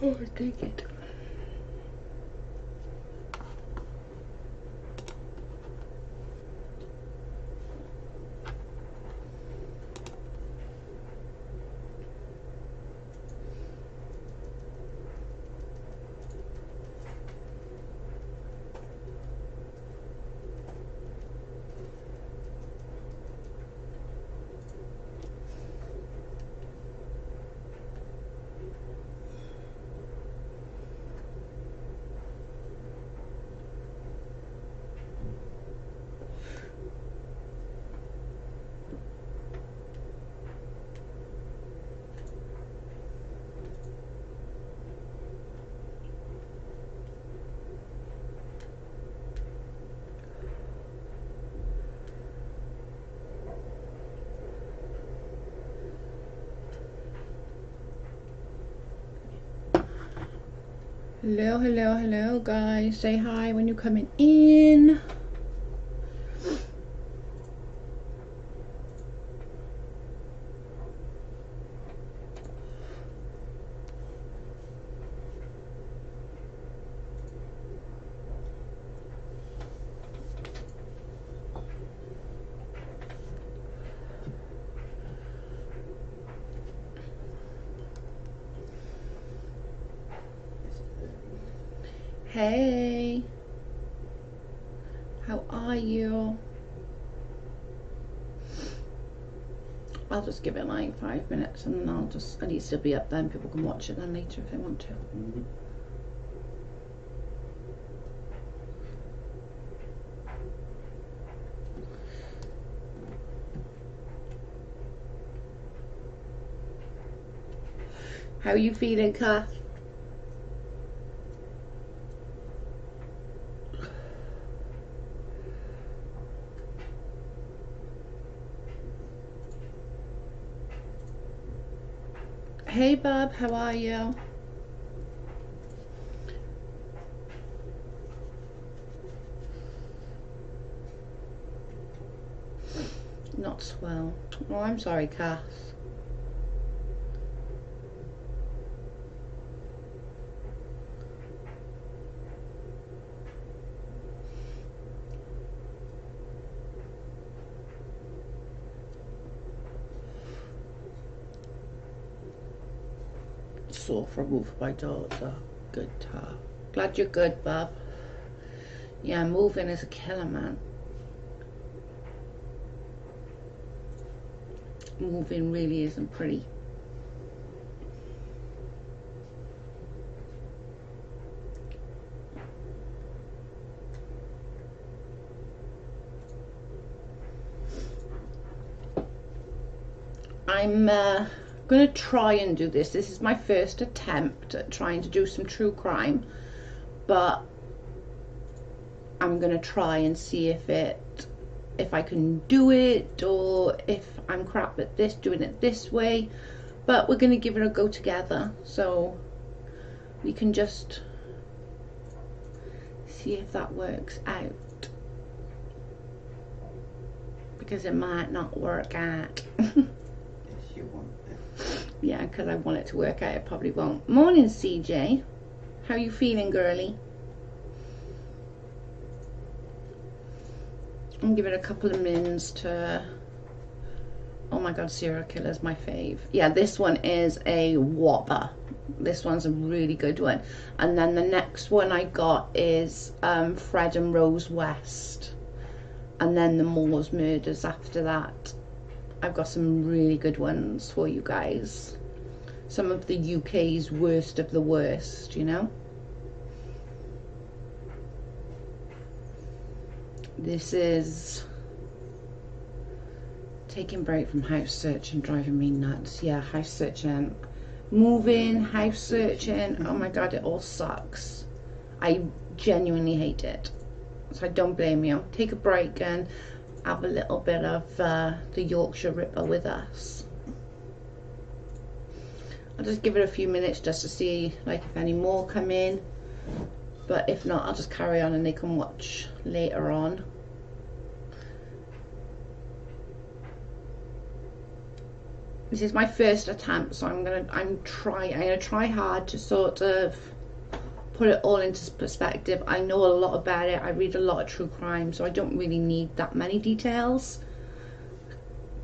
Oh, take it. Hello, hello, hello, guys. Say hi when you're coming in. Hey, how are you? I'll just give it like 5 minutes and then I'll just, at least it'll be up then. People can watch it then later if they want to. How are you feeling, Kath? Hey, Bob, how are you? Not swell. Oh, I'm sorry, Kath. Sore from moving my daughter. Good talk. Glad you're good, Bob. Yeah, moving is a killer, man. Moving really isn't pretty. I'm gonna try and do this. This is my first attempt at trying to do some true crime, but I'm gonna try and see if I can do it, or if I'm crap at this, doing it this way. But we're gonna give it a go together, so we can just see if that works out, because it might not work out. You want it. Yeah, because I want it to work out. It probably won't. Morning, CJ. How you feeling, girly? I'll give it a couple of mins to... Oh my god, serial killer's my fave. Yeah, this one is a whopper. This one's a really good one. And then the next one I got is Fred and Rose West. And then the Moors murders after that. I've got some really good ones for you guys. Some of the UK's worst of the worst, you know. This is taking break from house searching, driving me nuts. Yeah, house searching, moving, house searching. Oh my god, it all sucks. I genuinely hate it. So I don't blame you. Take a break and have a little bit of the Yorkshire Ripper with us. I'll just give it a few minutes just to see like if any more come in, but if not, I'll just carry on and they can watch later on. this is my first attempt, so I'm gonna try hard to sort of put it all into perspective. I know a lot about it. I read a lot of true crime, so I don't really need that many details.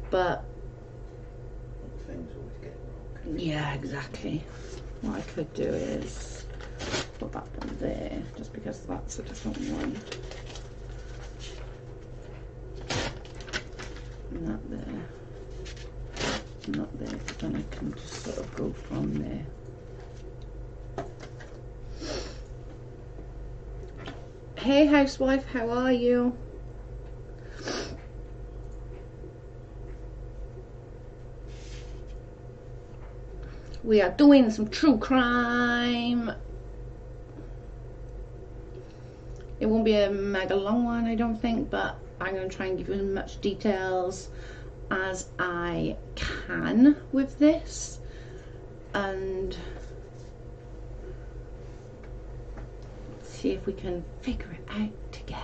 But things always get wrong. yeah, exactly. What I could do is put that one there, just because that's a different one. Not there. Not there, but then I can just sort of go from there. Hey housewife, how are you? We are doing some true crime. It won't be a mega long one, I don't think, but I'm going to try and give you as much details as I can with this, and see if we can figure it out together.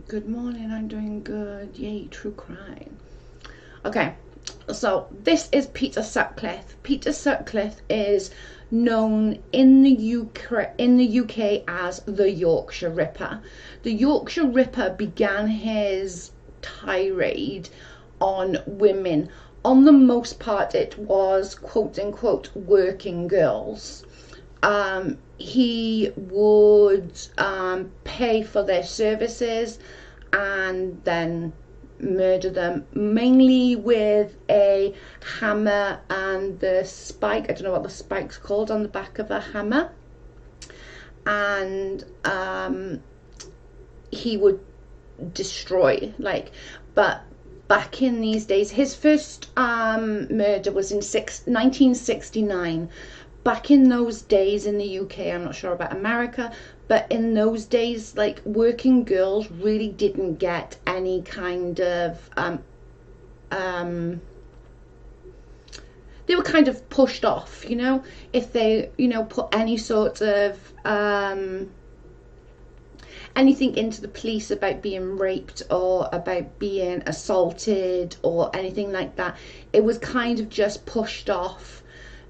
Good morning, I'm doing good. Yay, true crime. Okay, so this is Peter Sutcliffe. Peter Sutcliffe is known in the UK as the Yorkshire Ripper. The Yorkshire Ripper began his tirade on women. On the most part, it was quote unquote working girls. He would pay for their services and then murder them, mainly with a hammer and the spike. I don't know what the spike's called on the back of a hammer. And he would destroy, like, but back in these days, his first murder was in 1969. Back in those days in the UK, I'm not sure about America, but in those days, like, working girls really didn't get any kind of, they were kind of pushed off, you know, if they, you know, put any sort of, anything into the police about being raped or about being assaulted or anything like that. It was kind of just pushed off,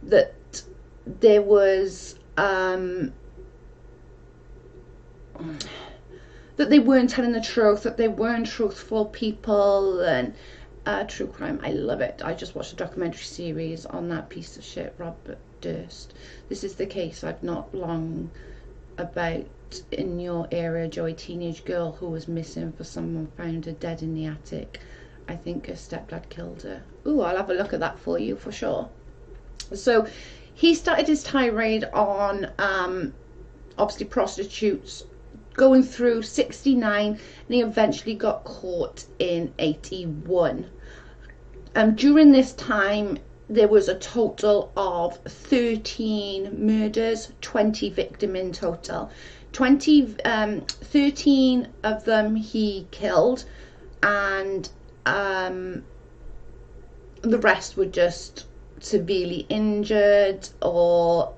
that there was that they weren't telling the truth, that they weren't truthful people. And true crime, I love it. I just watched a documentary series on that piece of shit, Robert Durst. This is the case I've not long about in your area, Joe, a teenage girl who was missing for someone found her dead in the attic. I think her stepdad killed her. Ooh, I'll have a look at that for you for sure. So he started his tirade on obviously prostitutes going through 69, and he eventually got caught in 81. During this time there was a total of 13 murders, 20 victims in total. 13 of them he killed, and the rest were just severely injured, or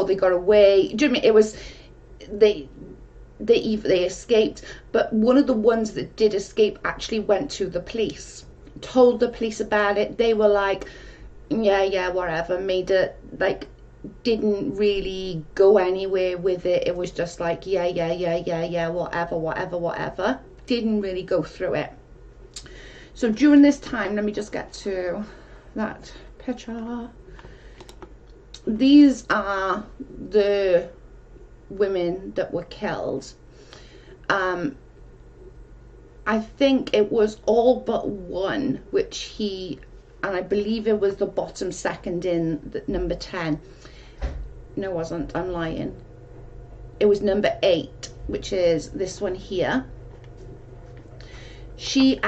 they got away. Do you know what I mean? It was they escaped, but one of the ones that did escape actually went to the police, told the police about it. They were like, yeah, whatever, made it, like, didn't really go anywhere with it. It was just like, yeah, whatever. Didn't really go through it. So during this time, let me just get to that picture. These are the women that were killed. I think it was all but one, which he, and I believe it was the bottom second in the number 10. No, it wasn't. I'm lying. It was number 8, which is this one here. He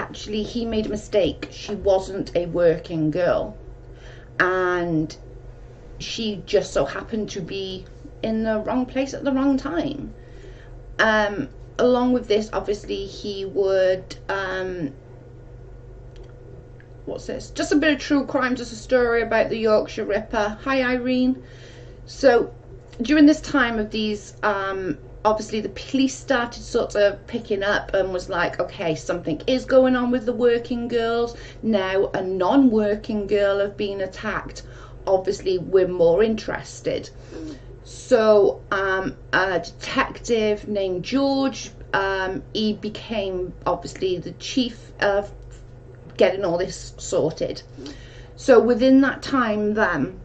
made a mistake. She wasn't a working girl, and she just so happened to be in the wrong place at the wrong time. along with this, obviously he would what's this, just a bit of true crime, just a story about the Yorkshire Ripper. Hi Irene. So during this time of these obviously the police started sort of picking up and was like, okay, something is going on with the working girls now. A non-working girl have been attacked. Obviously we're more interested. So a detective named George, he became obviously the chief of getting all this sorted. So within that time then,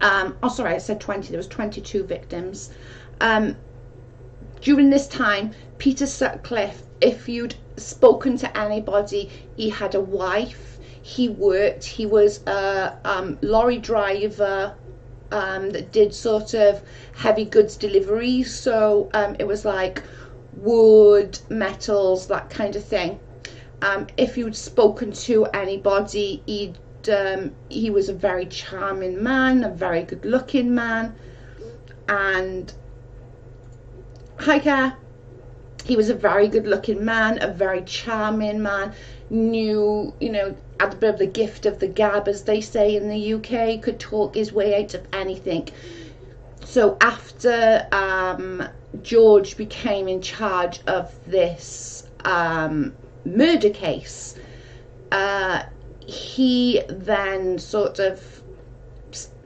oh sorry, I said 20, there was 22 victims. During this time, Peter Sutcliffe, if you'd spoken to anybody, he had a wife, he worked, he was a lorry driver that did sort of heavy goods deliveries, so it was like wood, metals, that kind of thing. If you'd spoken to anybody, he was a very charming man, a very good looking man, and hi Care, he was a very good looking man, a very charming man, knew, you know, had a bit of the gift of the gab, as they say in the UK, could talk his way out of anything. So after George became in charge of this murder case, he then sort of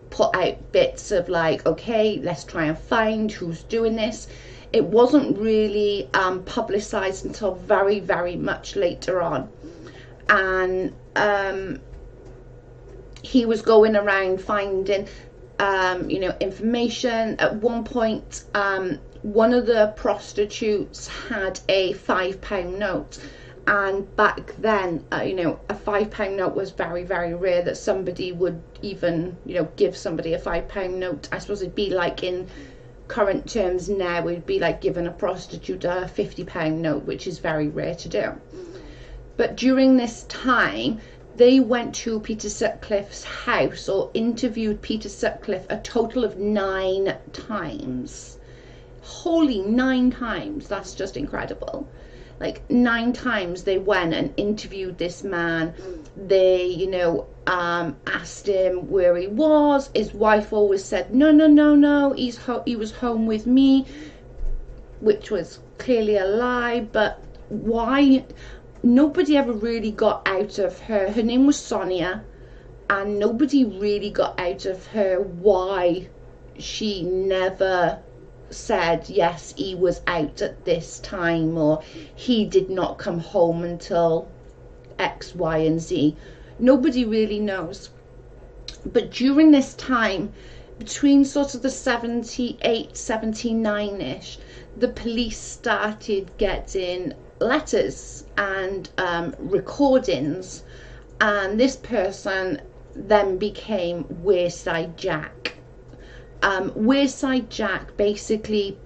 put out bits of like, okay, let's try and find who's doing this. It wasn't really publicised until very, very much later on. And he was going around finding, you know, information. At one point, one of the prostitutes had a £5 note. And back then, you know, a £5 note was very, very rare that somebody would even, you know, give somebody a £5 note. I suppose it'd be like in current terms now, it'd be like giving a prostitute a £50 note, which is very rare to do. But during this time, they went to Peter Sutcliffe's house, or interviewed Peter Sutcliffe a total of 9 times. Holy, 9 times, that's just incredible. Like 9 times they went and interviewed this man. They, you know, asked him where he was. His wife always said, no, no, no, no, he was home with me, which was clearly a lie. But why? Nobody ever really got out of her. Her name was Sonia, and nobody really got out of her why she never said, yes, he was out at this time, or he did not come home until X, Y, and Z. Nobody really knows. But during this time, between sort of the 78, 79-ish, the police started getting letters and recordings, and this person then became Wayside Jack. Wayside Jack, basically,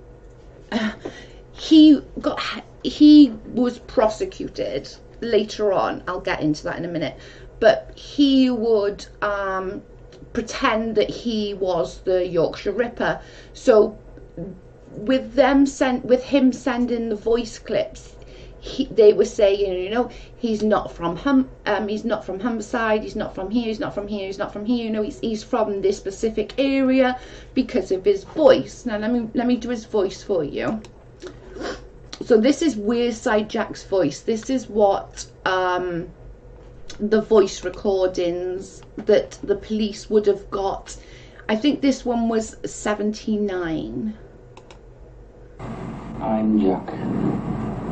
he was prosecuted later on. I'll get into that in a minute. But he would pretend that he was the Yorkshire Ripper. So with him sending the voice clips, they were saying, you know, he's not from Humberside, he's not from here, he's not from here, he's not from here, you know, he's from this specific area because of his voice. Now let me do his voice for you. So this is Wayside Jack's voice. This is what the voice recordings that the police would have got. I think this one was 79. I'm Jack.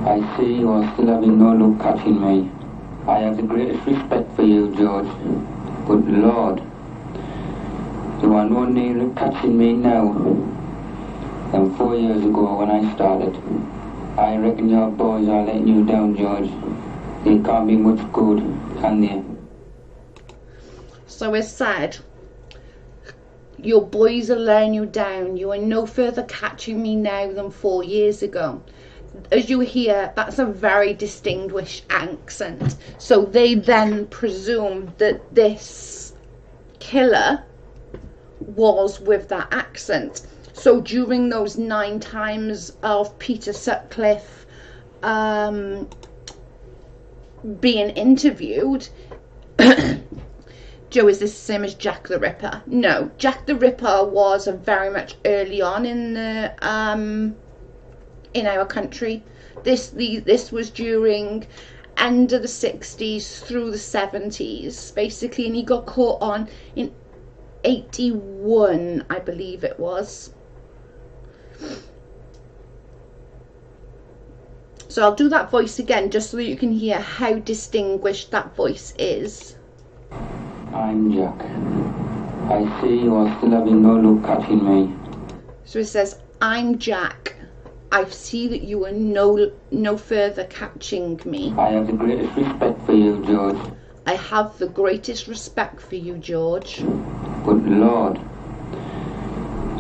I see you are still having no luck catching me. I have the greatest respect for you, George. Good Lord. You are no nearer catching me now than 4 years ago when I started. I reckon your boys are letting you down, George. They can't be much good, can they? So it's said, your boys are letting you down. You are no further catching me now than 4 years ago. As you hear, that's a very distinguished accent. So they then presumed that this killer was with that accent. So during those 9 times of Peter Sutcliffe being interviewed, Joe, is this the same as Jack the Ripper? No, Jack the Ripper was very much early on in the in our country. This was during end of the 60s through the 70s, basically, and he got caught on in 81, I believe it was. So I'll do that voice again just so that you can hear how distinguished that voice is. I'm Jack. I see you are still having no luck catching me. So it says, I'm Jack. I see that you are no further catching me. I have the greatest respect for you, George. I have the greatest respect for you, George. But Lord,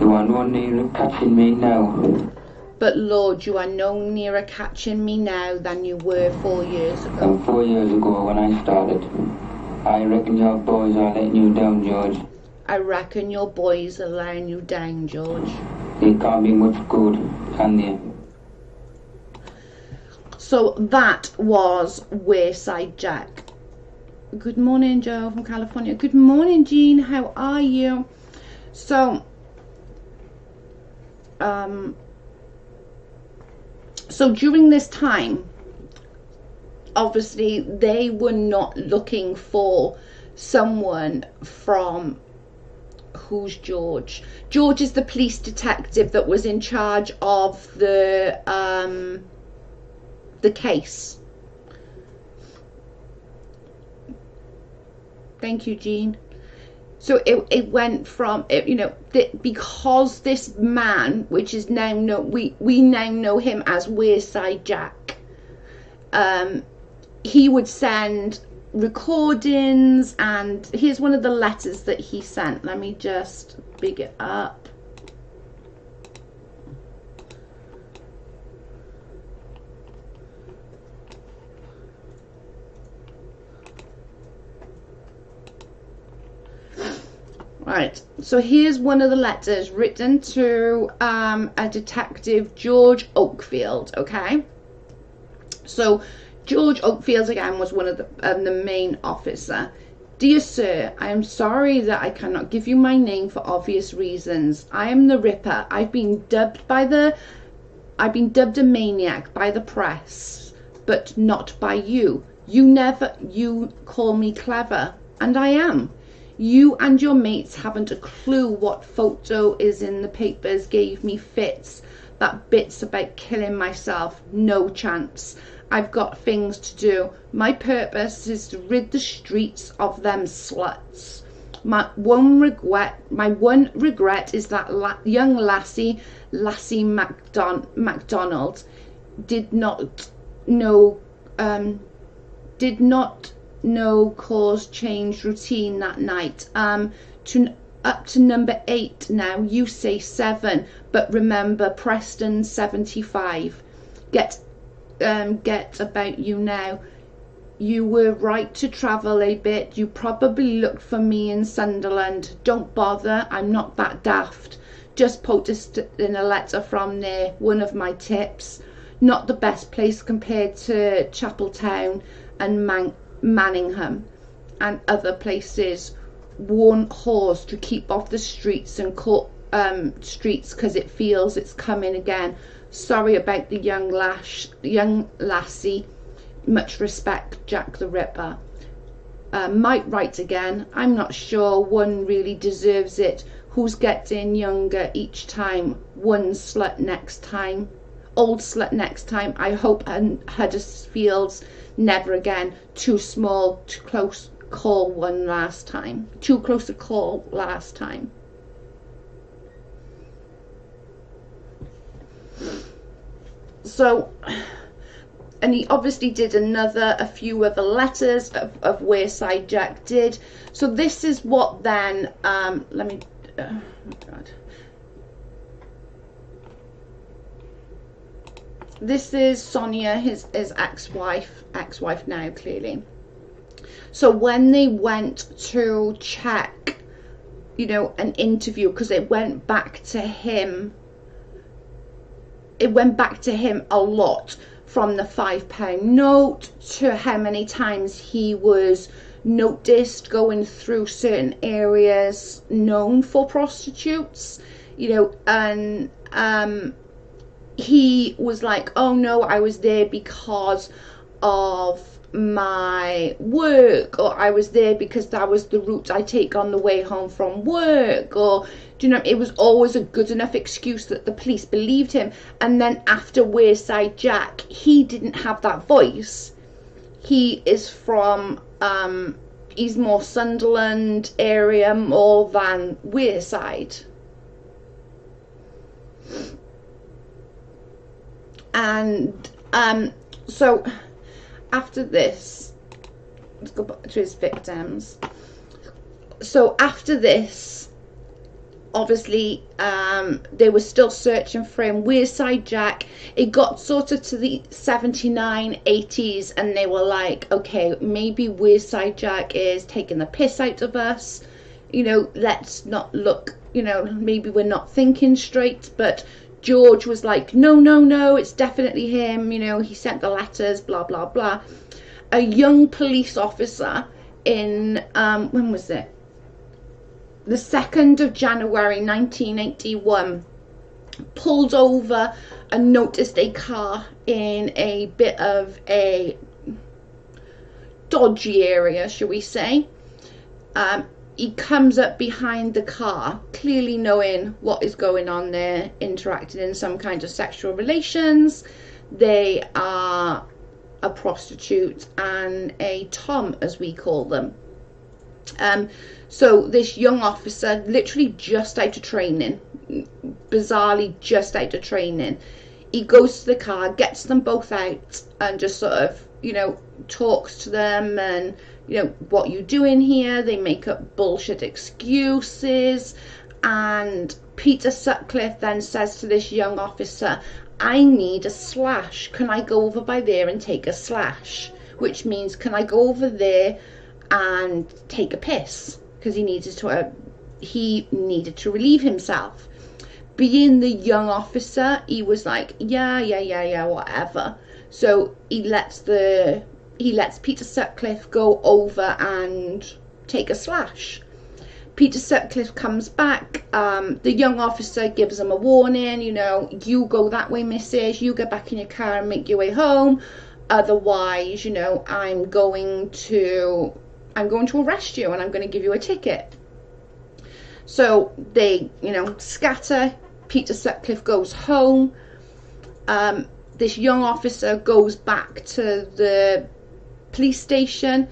you are no nearer catching me now. But Lord, you are no nearer catching me now than you were 4 years ago. And 4 years ago when I started. I reckon your boys are letting you down, George. I reckon your boys are letting you down, George. They can't be much good, can they? So that was Wayside Jack. Good morning, Joe from California. Good morning, Jean. How are you? So, so during this time, obviously they were not looking for someone from, who's George? George is the police detective that was in charge of the case. Thank you, Jean. So it went from, you know, because this man, which is now we now know him as Wayside Jack, he would send recordings, and here's one of the letters that he sent. Let me just big it up. Right, so here's one of the letters written to a detective, George Oakfield. Okay, so George Oakfield again was one of the main officer. Dear sir, I am sorry that I cannot give you my name for obvious reasons. I am the Ripper. I've been dubbed a maniac by the press, but not by you. You call me clever, and I am. You and your mates haven't a clue what photo is in the papers gave me fits. That bit's about killing myself. No chance. I've got things to do. My purpose is to rid the streets of them sluts. My one regret is that young Lassie MacDonald, did not know cause change routine that night. Up to number 8 now. You say 7, but remember Preston 75. Get about you now. You were right to travel a bit. You probably looked for me in Sunderland. Don't bother, I'm not that daft. Just posted in a letter from there. One of my tips. Not the best place compared to Chapeltown and Manningham and other places. Warn whores to keep off the streets and streets because it feels it's coming again. Sorry about the young lassie. Much respect, Jack the Ripper. Might write again. I'm not sure one really deserves it. Who's getting younger each time? One slut next time. Old slut next time. I hope Huddersfield's never again. Too small, too close call one last time. Too close to call last time. So, and he obviously did a few other letters of Wayside Jack did. So this is what then, let me, oh God. This is Sonia, his ex-wife now, clearly. So when they went to check, you know, an interview, because it went back to him it went back to him a lot, from the £5 note to how many times he was noticed going through certain areas known for prostitutes, you know. And he was like, oh no, I was there because of my work, or I was there because that was the route I take on the way home from work, or do you know, it was always a good enough excuse that the police believed him. And then after Wearside Jack, he didn't have that voice. He is from he's more Sunderland area more than Wearside. And so after this, let's go back to his victims. So after this, obviously they were still searching for him. Wearside Jack, it got sort of to the 79, 80s, and they were like, okay, maybe Wearside Jack is taking the piss out of us, you know, let's not look, you know, maybe we're not thinking straight. But George was like, no, no, no, it's definitely him, you know, he sent the letters, blah blah blah. A young police officer in when was it, the 2nd of January 1981, pulled over and noticed a car in a bit of a dodgy area, shall we say. He comes up behind the car, clearly knowing what is going on there, interacting in some kind of sexual relations. They are a prostitute and a tom, as we call them. So this young officer, literally just out of training, bizarrely just out of training, he goes to the car, gets them both out, and just sort of, you know, talks to them and, you know, what you doing here? They make up bullshit excuses. And Peter Sutcliffe then says to this young officer, I need a slash. Can I go over by there and take a slash? Which means, can I go over there and take a piss? Because he needed to relieve himself. Being the young officer, he was like, yeah, whatever. So he lets Peter Sutcliffe go over and take a slash. Peter Sutcliffe comes back. The young officer gives him a warning, you know, you go that way, missus, you get back in your car and make your way home, otherwise, you know, I'm going to arrest you and I'm going to give you a ticket. So they, you know, scatter. Peter Sutcliffe goes home. This young officer goes back to the police station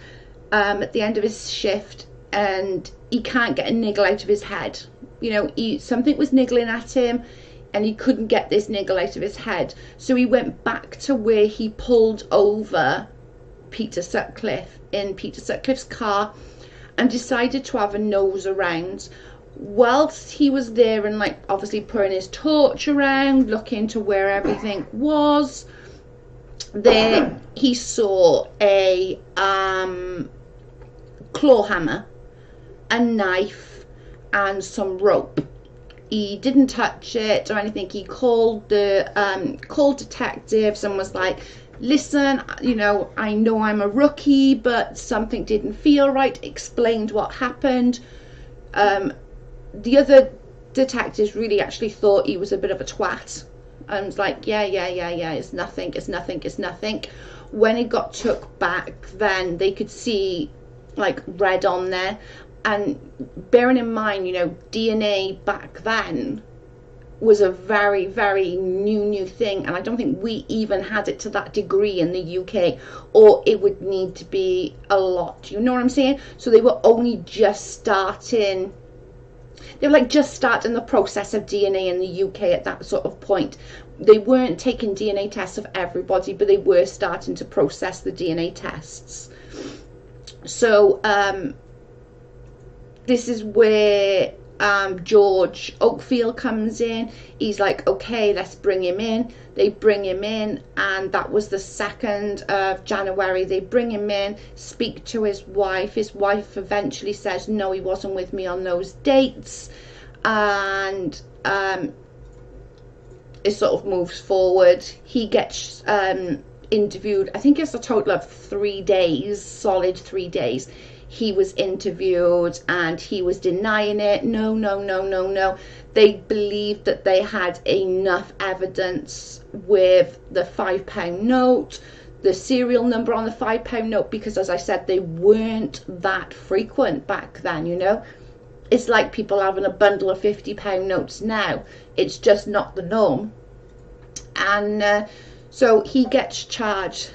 at the end of his shift, and he can't get a niggle out of his head. You know, something was niggling at him and he couldn't get this niggle out of his head. So he went back to where he pulled over Peter Sutcliffe in Peter Sutcliffe's car and decided to have a nose around. Whilst he was there and, like, obviously putting his torch around, looking to where everything was, there he saw a claw hammer, a knife and some rope. He didn't touch it or anything. He called detectives and was like, listen, you know I'm a rookie, but something didn't feel right. Explained what happened. The other detectives really actually thought he was a bit of a twat and was like, yeah, it's nothing. When it got took back, then they could see, like, red on there. And bearing in mind, you know, DNA back then was a very, very new thing, and I don't think we even had it to that degree in the UK, or it would need to be a lot, you know what I'm saying? So they were only just starting, they were like just starting the process of DNA in the UK at that sort of point. They weren't taking DNA tests of everybody, but they were starting to process the DNA tests. So this is where George Oakfield comes in. He's like, okay, let's bring him in. They bring him in, and that was the 2nd of January. They bring him in, speak to his wife. His wife eventually says, no, he wasn't with me on those dates. And it sort of moves forward. He gets interviewed. I think it's a total of 3 days, solid 3 days. He was interviewed and he was denying it. No, no, no, no, no. They believed that they had enough evidence with the £5 note, the serial number on the £5 note, because as I said, they weren't that frequent back then, you know. It's like people having a bundle of £50 notes now. It's just not the norm. And so he gets charged.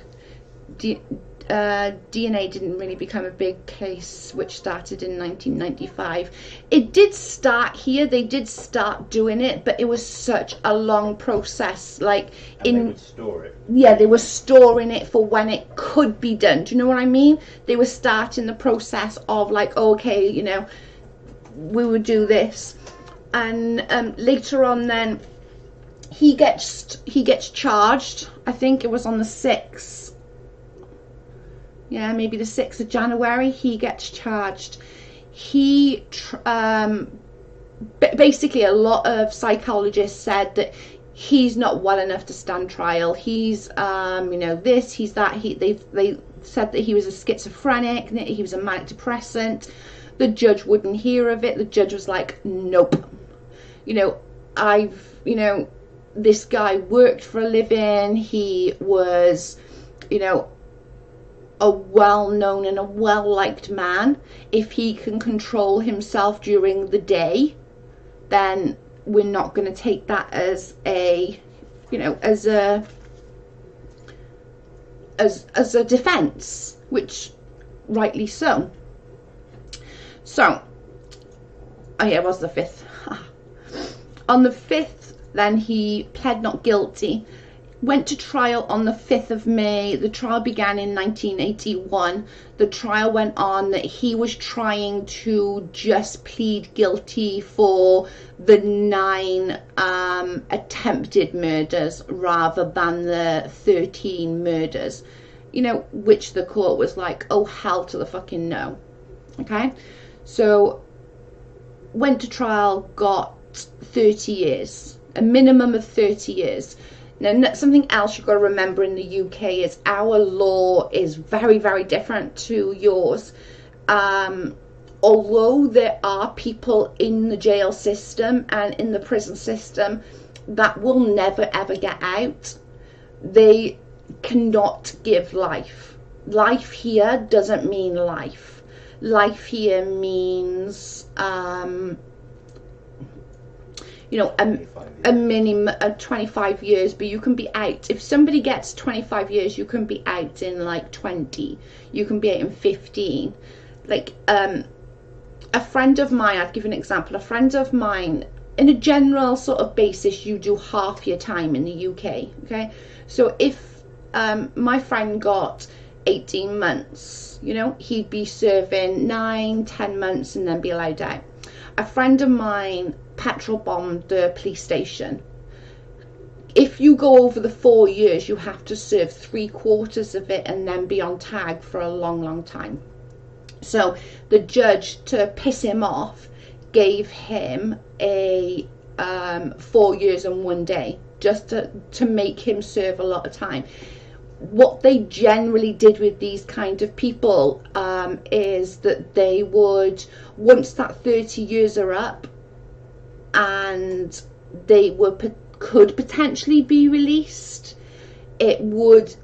DNA didn't really become a big case, which started in 1995. It did start here. They did start doing it, but it was such a long process. Like, and they would store it. Yeah, they were storing it for when it could be done. Do you know what I mean? They were starting the process of like, okay, you know, we would do this. And later on then he gets charged. I think it was on the 6th. Yeah, maybe the 6th of January, he gets charged. He, basically a lot of psychologists said that he's not well enough to stand trial. He's, you know, this, he's that. They said that he was a schizophrenic, that he was a manic depressant. The judge wouldn't hear of it. The judge was like, nope. You know, you know, this guy worked for a living. He was, you know, a well-known and a well-liked man. If he can control himself during the day, then we're not going to take that as a, you know, as a defense, which rightly so. So, oh yeah, it was the 5th. On the 5th, then he pled not guilty. Went to trial on the 5th of May. The trial began in 1981. The trial went on that he was trying to just plead guilty for the 9 attempted murders rather than the 13 murders. You know, which the court was like, oh, hell to the fucking no. Okay? So, went to trial, got 30 years. A minimum of 30 years. Now, something else you've got to remember in the UK is our law is very, very different to yours. Although there are people in the jail system and in the prison system that will never, ever get out, they cannot give life. Life here doesn't mean life. Life here means, you know, a minimum of 25 years, but you can be out. If somebody gets 25 years, you can be out in like 20. You can be out in 15. Like, a friend of mine, I'll give you an example. A friend of mine, in a general sort of basis, you do half your time in the UK, okay? So if my friend got 18 months, you know, he'd be serving 9, 10 months and then be allowed out. A friend of mine petrol bombed the police station. If you go over the 4 years, you have to serve 3/4 of it and then be on tag for a long, long time. So the judge, to piss him off, gave him a 4 years and 1 day, just to make him serve a lot of time. What they generally did with these kind of people is that they would, once that 30 years are up and they could potentially be released, they would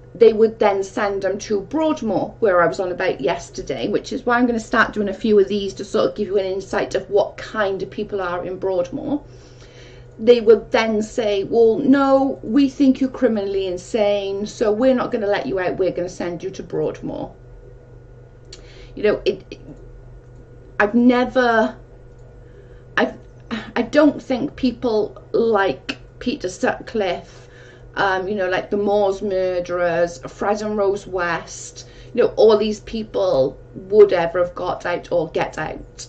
then send them to Broadmoor, where I was on about yesterday, which is why I'm going to start doing a few of these to sort of give you an insight of what kind of people are in Broadmoor. They would then say, well, no, we think you're criminally insane, so we're not going to let you out, we're going to send you to Broadmoor. You know, I don't think people like Peter Sutcliffe, you know, like the Moors murderers, Fred and Rose West, you know, all these people would ever have got out or get out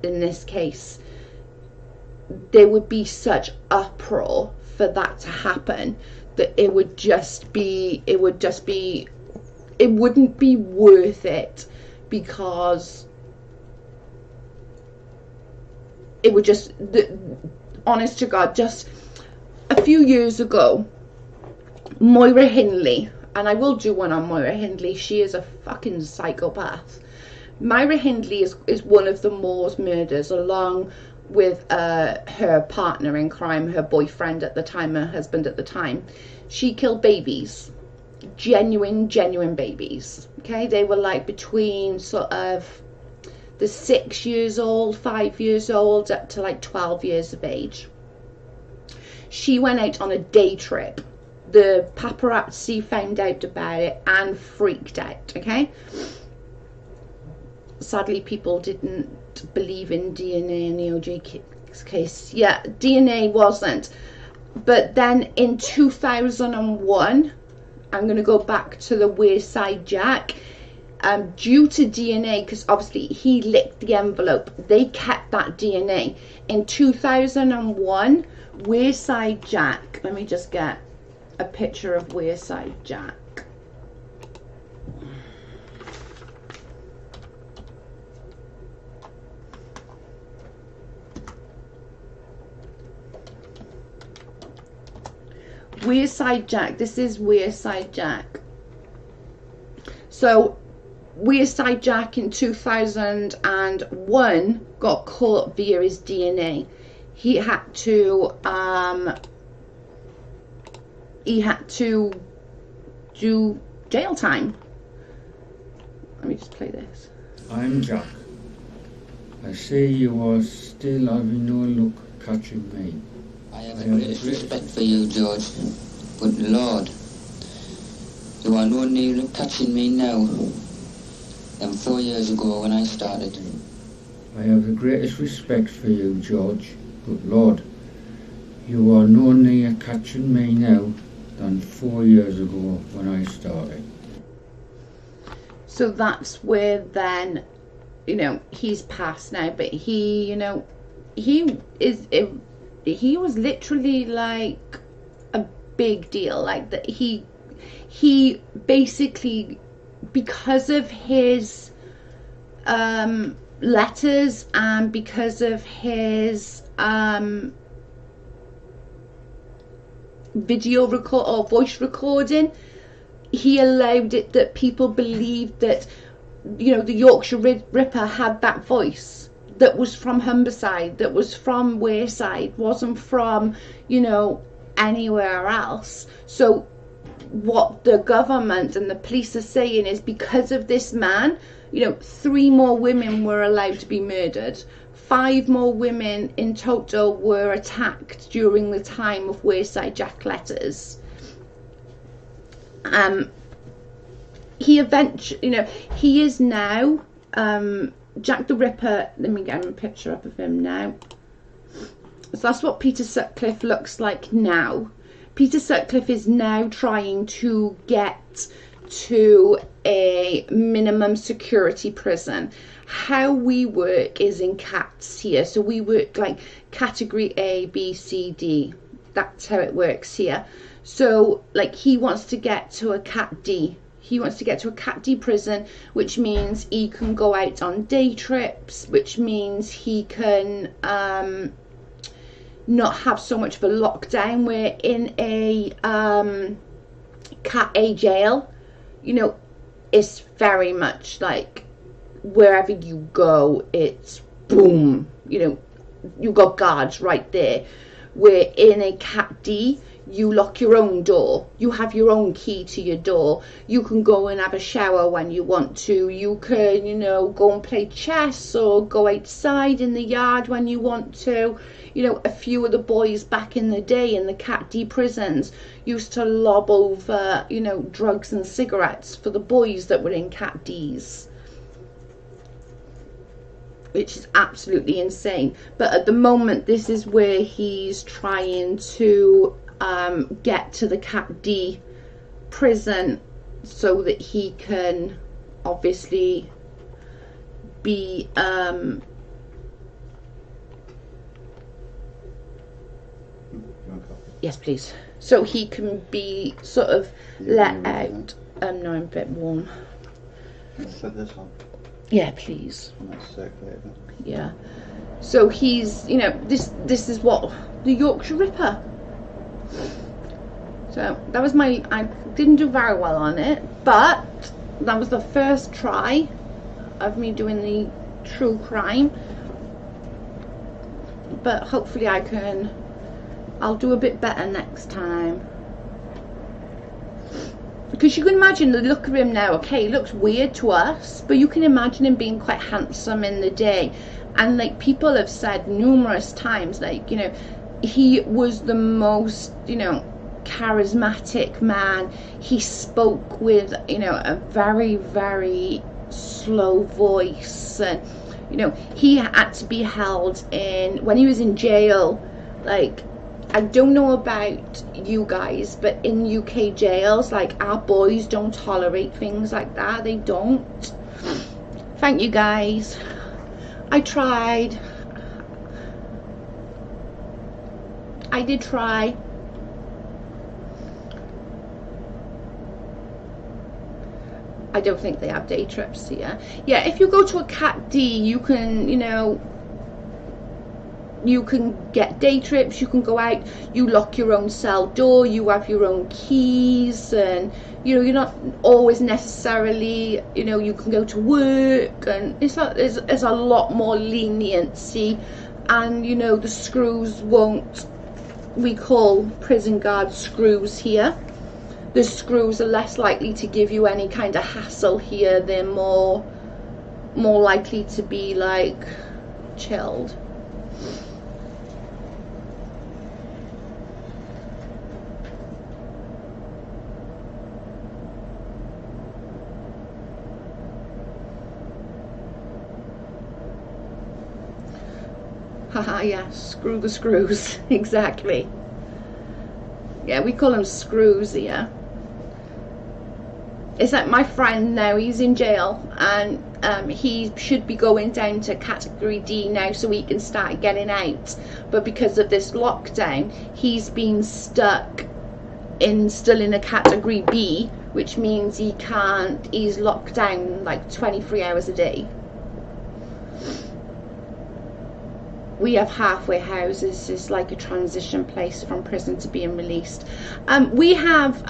in this case. There would be such uproar for that to happen that it wouldn't be worth it, because it would just, honest to God, just a few years ago, Moira Hindley, and I will do one on Moira Hindley, she is a fucking psychopath. Moira Hindley is one of the Moors murders, along with her partner in crime, her boyfriend at the time, her husband at the time. She killed babies, genuine babies. Okay, they were like between sort of the 6 years old, 5 years old, up to like 12 years of age. She went out on a day trip. The paparazzi found out about it and freaked out. Okay, sadly people didn't believe in DNA in the OJ case. Yeah, DNA wasn't. But then in 2001, I'm going to go back to the Wearside Jack. Due to DNA, because obviously he licked the envelope, they kept that DNA. In 2001, Wearside Jack, let me just get a picture of Wearside Jack. Wearside Jack, this is Wearside Jack. So Wearside Jack in 2001 got caught via his DNA. He had to do jail time. Let me just play this. I'm Jack. I say you are still having no luck catching me. I have the greatest respect for you, George, but Lord, you are no nearer catching me now than 4 years ago when I started. I have the greatest respect for you, George, but Lord, you are no nearer catching me now than 4 years ago when I started. So that's where then, you know, he's passed now, but he, you know, he was literally like a big deal. Like that, he basically, because of his letters and because of his video record or voice recording, he allowed it that people believed that, you know, the Yorkshire Ripper had that voice that was from Humberside, that was from Wearside, wasn't from, you know, anywhere else. So what the government and the police are saying is, because of this man, you know, 3 more women were allowed to be murdered. 5 more women in total were attacked during the time of Wearside Jack letters. He eventually, you know, he is now Jack the Ripper. Let me get a picture up of him now. So that's what Peter Sutcliffe looks like now. Peter Sutcliffe is now trying to get to a minimum security prison. How we work is in cats here. So we work like category A, B, C, D. That's how it works here. So like he wants to get to a cat D. He wants to get to a cat D prison, which means he can go out on day trips, which means he can not have so much of a lockdown. We're in a cat A jail. You know, it's very much like wherever you go, it's boom. You know, you got guards right there. We're in a cat D. You lock your own door. You have your own key to your door. You can go and have a shower when you want to. You can, you know, go and play chess or go outside in the yard when you want to. You know, a few of the boys back in the day in the Cat D prisons used to lob over, you know, drugs and cigarettes for the boys that were in Cat Ds, which is absolutely insane. But at the moment, this is where he's trying to get to the Cat D prison so that he can obviously be yes please, so he can be sort of let out. No, I'm a bit warm. Set this on. Yeah, please. And that's circulated. Yeah. So he's, you know, this is what the Yorkshire Ripper So that was I didn't do very well on it, but that was the first try of me doing the true crime. But hopefully I'll do a bit better next time. Because you can imagine the look of him now. Okay, he looks weird to us, but you can imagine him being quite handsome in the day. And like people have said numerous times, like, you know, he was the most, you know, charismatic man. He spoke with, you know, a very, very slow voice, and you know, he had to be held in, when he was in jail, like, I don't know about you guys, but in UK jails, like, our boys don't tolerate things like that. They don't. Thank you guys. I tried. I did try. I don't think they have day trips here. Yeah, if you go to a Cat D, you can, you know, you can get day trips, you can go out, you lock your own cell door, you have your own keys, and, you know, you're not always necessarily, you know, you can go to work, and it's like there's a lot more leniency, and, you know, the screws won't, we call prison guards screws here. The screws are less likely to give you any kind of hassle here. They're more likely to be like chilled. Haha, yeah, screw the screws. Exactly. Yeah, we call them screws here. It's like my friend now, he's in jail, and he should be going down to category D now so he can start getting out, but because of this lockdown he's been stuck still in a category B, which means he's locked down like 23 hours a day. We have halfway houses. It's like a transition place from prison to being released. We have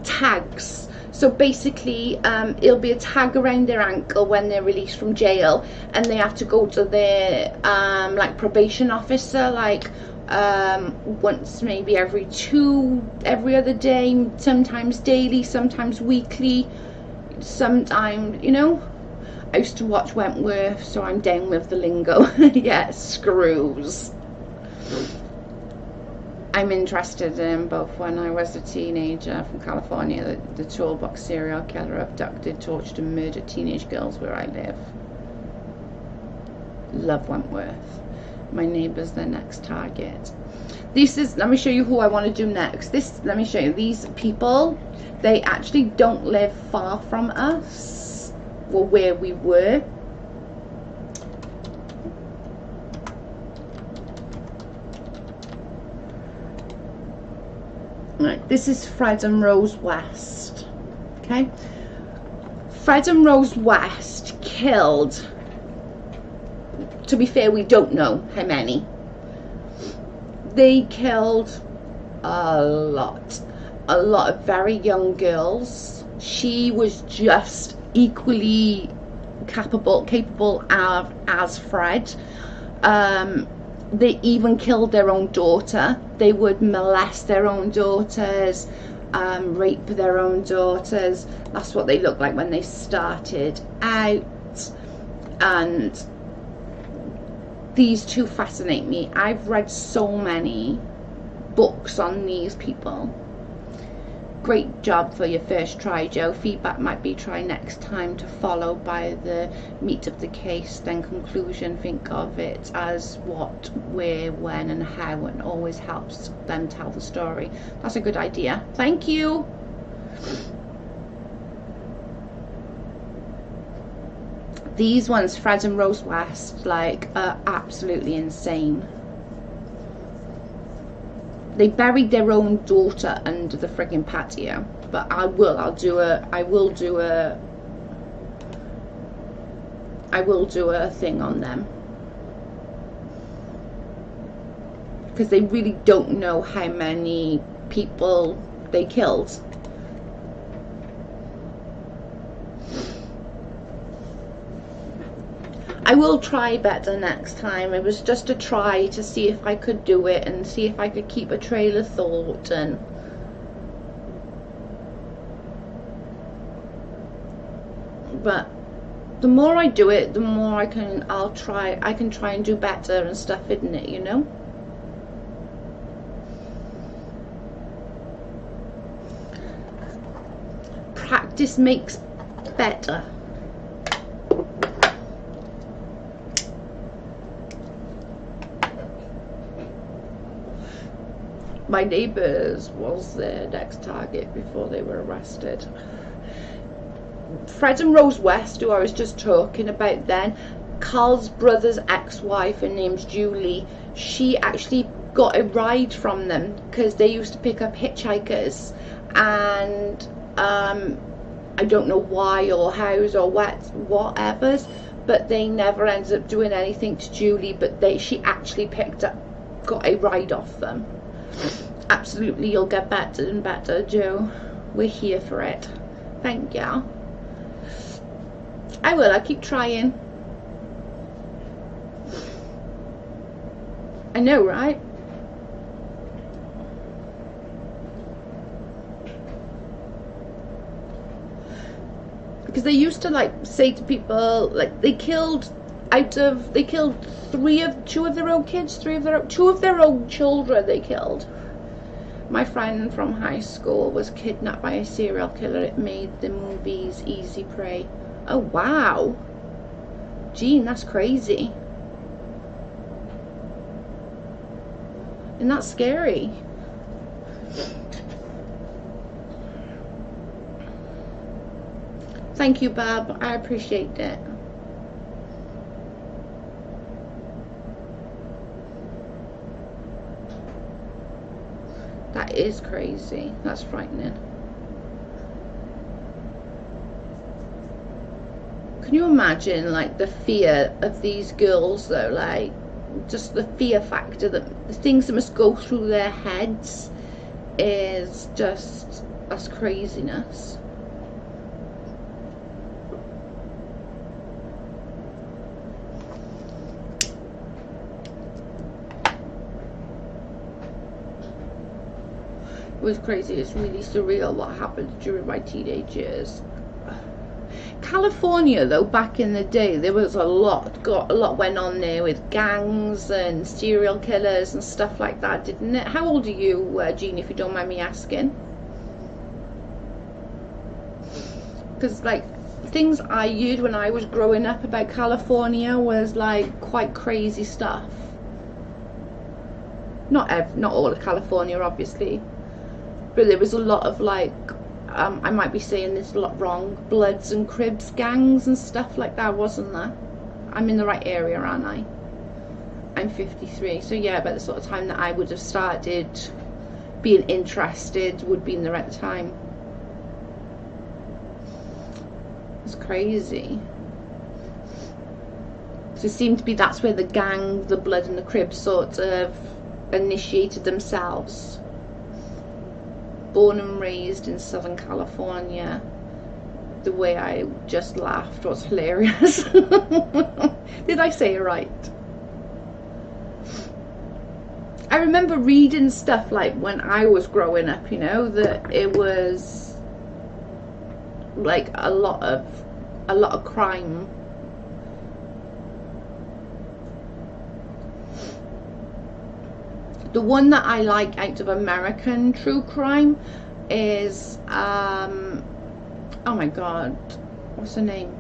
tags. So basically, it'll be a tag around their ankle when they're released from jail, and they have to go to their like probation officer, like once maybe every other day, sometimes daily, sometimes weekly, sometimes, you know. I used to watch Wentworth, so I'm down with the lingo. Yeah, screws. I'm interested in both. When I was a teenager from California, the toolbox serial killer abducted, tortured and murdered teenage girls where I live. Love Wentworth. My neighbour's the next target. Let me show you who I want to do next. Let me show you these people. They actually don't live far from us, or where we were. Right, this is Fred and Rose West. Okay, Fred and Rose West killed, to be fair, we don't know how many. They killed a lot of very young girls. She was just equally capable as Fred. They even killed their own daughter. They would molest their own daughters, rape their own daughters. That's what they looked like when they started out. And these two fascinate me. I've read so many books on these people. Great job for your first try, Joe. Feedback might be try next time to follow by the meat of the case, then conclusion. Think of it as what, where, when and how, and always helps them tell the story. That's a good idea. Thank you. These ones, Fred and Rose West, like, are absolutely insane. They buried their own daughter under the friggin' patio. But I will do a thing on them, because they really don't know how many people they killed. I will try better next time. It was just a try to see if I could do it and see if I could keep a trail of thought. And but the more I do it, the more I can try and do better and stuff, isn't it, you know? Practice makes better. My neighbours was their next target before they were arrested. Fred and Rose West, who I was just talking about then, Carl's brother's ex-wife, her name's Julie, she actually got a ride from them because they used to pick up hitchhikers, and I don't know why or hows or whatevers, but they never ended up doing anything to Julie, but she actually got a ride off them. Absolutely, you'll get better and better, Joe. We're here for it. Thank you. I will. I'll keep trying. I know, right? Because they used to like say to people, like, they killed two of their own kids, two of their own children they killed. My friend from high school was kidnapped by a serial killer. It made the movies easy prey. Oh wow, Jean, that's crazy. And that's scary. Thank you, Bob. I appreciate it. That is crazy. That's frightening. Can you imagine, like, the fear of these girls, though? Like, just the fear factor, that the things that must go through their heads is just, that's craziness. It was crazy. It's really surreal what happened during my teenage years. California, though, back in the day, there was a lot went on there with gangs and serial killers and stuff like that, didn't it? How old are you, Jean, if you don't mind me asking? Because, like, things I heard when I was growing up about California was, like, quite crazy stuff. Not all of California, obviously. But there was a lot of, like, I might be saying this a lot wrong, Bloods and Cribs gangs and stuff like that, wasn't there? I'm in the right area, aren't I? I'm 53, so yeah, about the sort of time that I would have started being interested would be in the right time. It's crazy. So it seemed to be that's where the gang, the Blood and the Cribs sort of initiated themselves. Born and raised in Southern California. The way I just laughed was hilarious. Did I say it right? I remember reading stuff like when I was growing up, you know, that it was like a lot of crime. The one that I like out of American true crime is, oh my god, what's her name?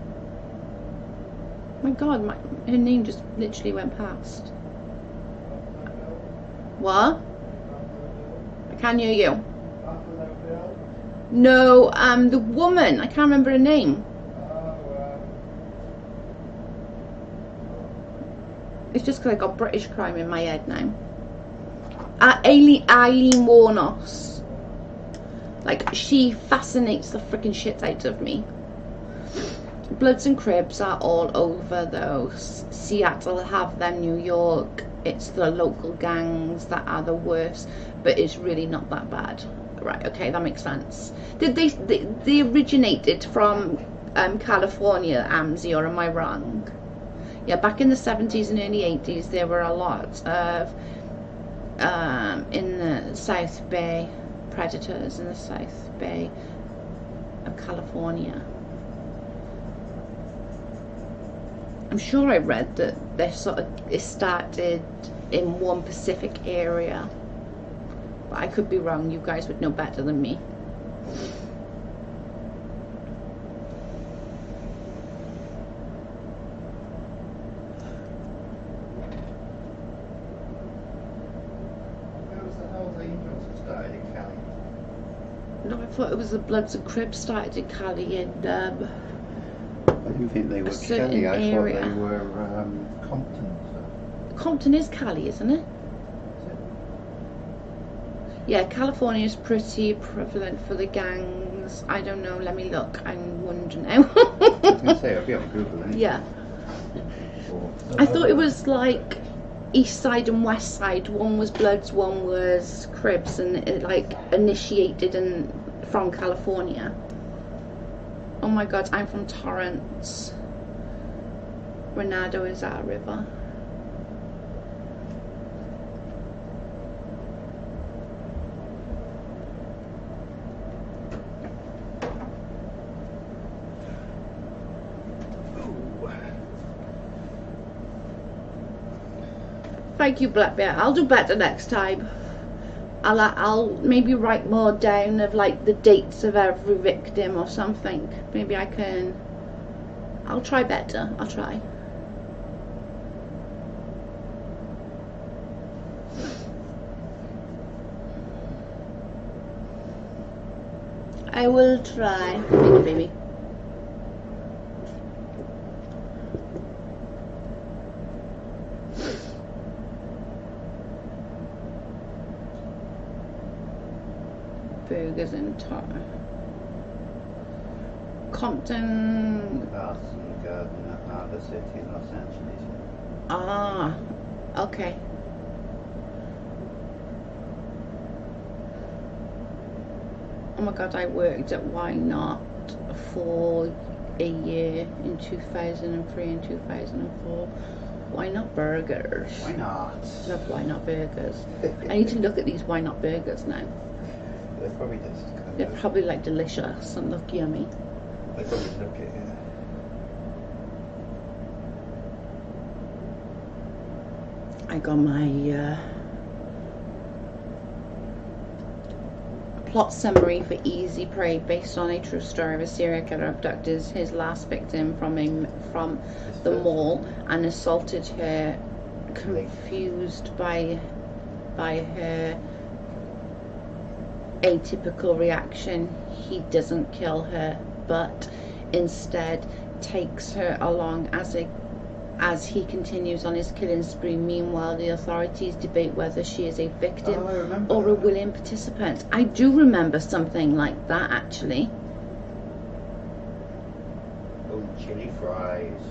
My god, her name just literally went past. What? I can't hear you. No, the woman, I can't remember her name. It's just because I got British crime in my head now. Eileen Warnos. Like, she fascinates the freaking shit out of me. Bloods and Cribs are all over though. Seattle have them, New York. It's the local gangs that are the worst, but it's really not that bad. Right, okay, that makes sense. Did they originated from California, AMSE, or am I wrong? Yeah, back in the 70s and early 80s, there were a lot of in the South Bay, predators in the South Bay of California. I'm sure I read that it started in one Pacific area, but I could be wrong. You guys would know better than me. Where was the Hells Angels that started in Cali? No, I thought it was the Bloods and Crips started in Cali, and I didn't think they were certain Cali. I area. thought they were Compton. So. Compton is Cali, isn't it? Yeah, California is pretty prevalent for the gangs. I don't know, let me look. I'm wondering now. I was going to say, I'll be on Google, innit? Yeah. I thought it was like East Side and West Side. One was Bloods, one was Crips, and it like initiated from California. Oh my god, I'm from Torrance. Renado is our river. Thank you, Black Bear. I'll do better next time. I'll maybe write more down of like the dates of every victim or something. Maybe I can. I'll try better. I'll try. I will try. Thank you, baby. Burgers in Compton. Garden Garden at Harbour City in Los Angeles. Ah, okay. Oh my god, I worked at Why Not for a year in 2003 and 2004. Why Not Burgers? Why not? Love Why Not Burgers. I need to look at these Why Not Burgers now. They're probably just kind They're of, probably like delicious and look yummy. they probably look it, yeah. I got my plot summary for Easy Prey, based on a true story of a serial killer abducted his last victim from the mall and assaulted her, confused by her atypical reaction. He doesn't kill her, but instead takes her along as he continues on his killing spree. Meanwhile, the authorities debate whether she is a victim or a willing participant. I do remember something like that, actually. Oh, chili fries.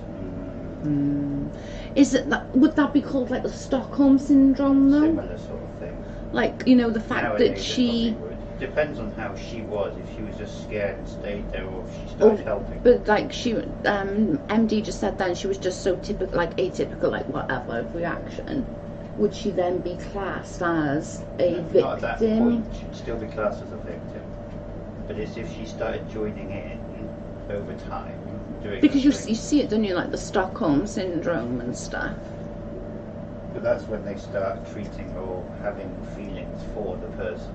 Is it that? Would that be called like the Stockholm syndrome, though? Similar sort of thing. Like, you know, the fact Nowadays, that it she. probably would. Depends on how she was. If she was just scared and stayed there, or if she started helping. But like she, MD just said then she was just so typical, like atypical, like whatever reaction. Would she then be classed as a victim? Not at that point. She'd still be classed as a victim. But it's if she started joining in over time, doing. Because you see it, don't you, like the Stockholm syndrome and stuff. But that's when they start treating or having feelings for the person.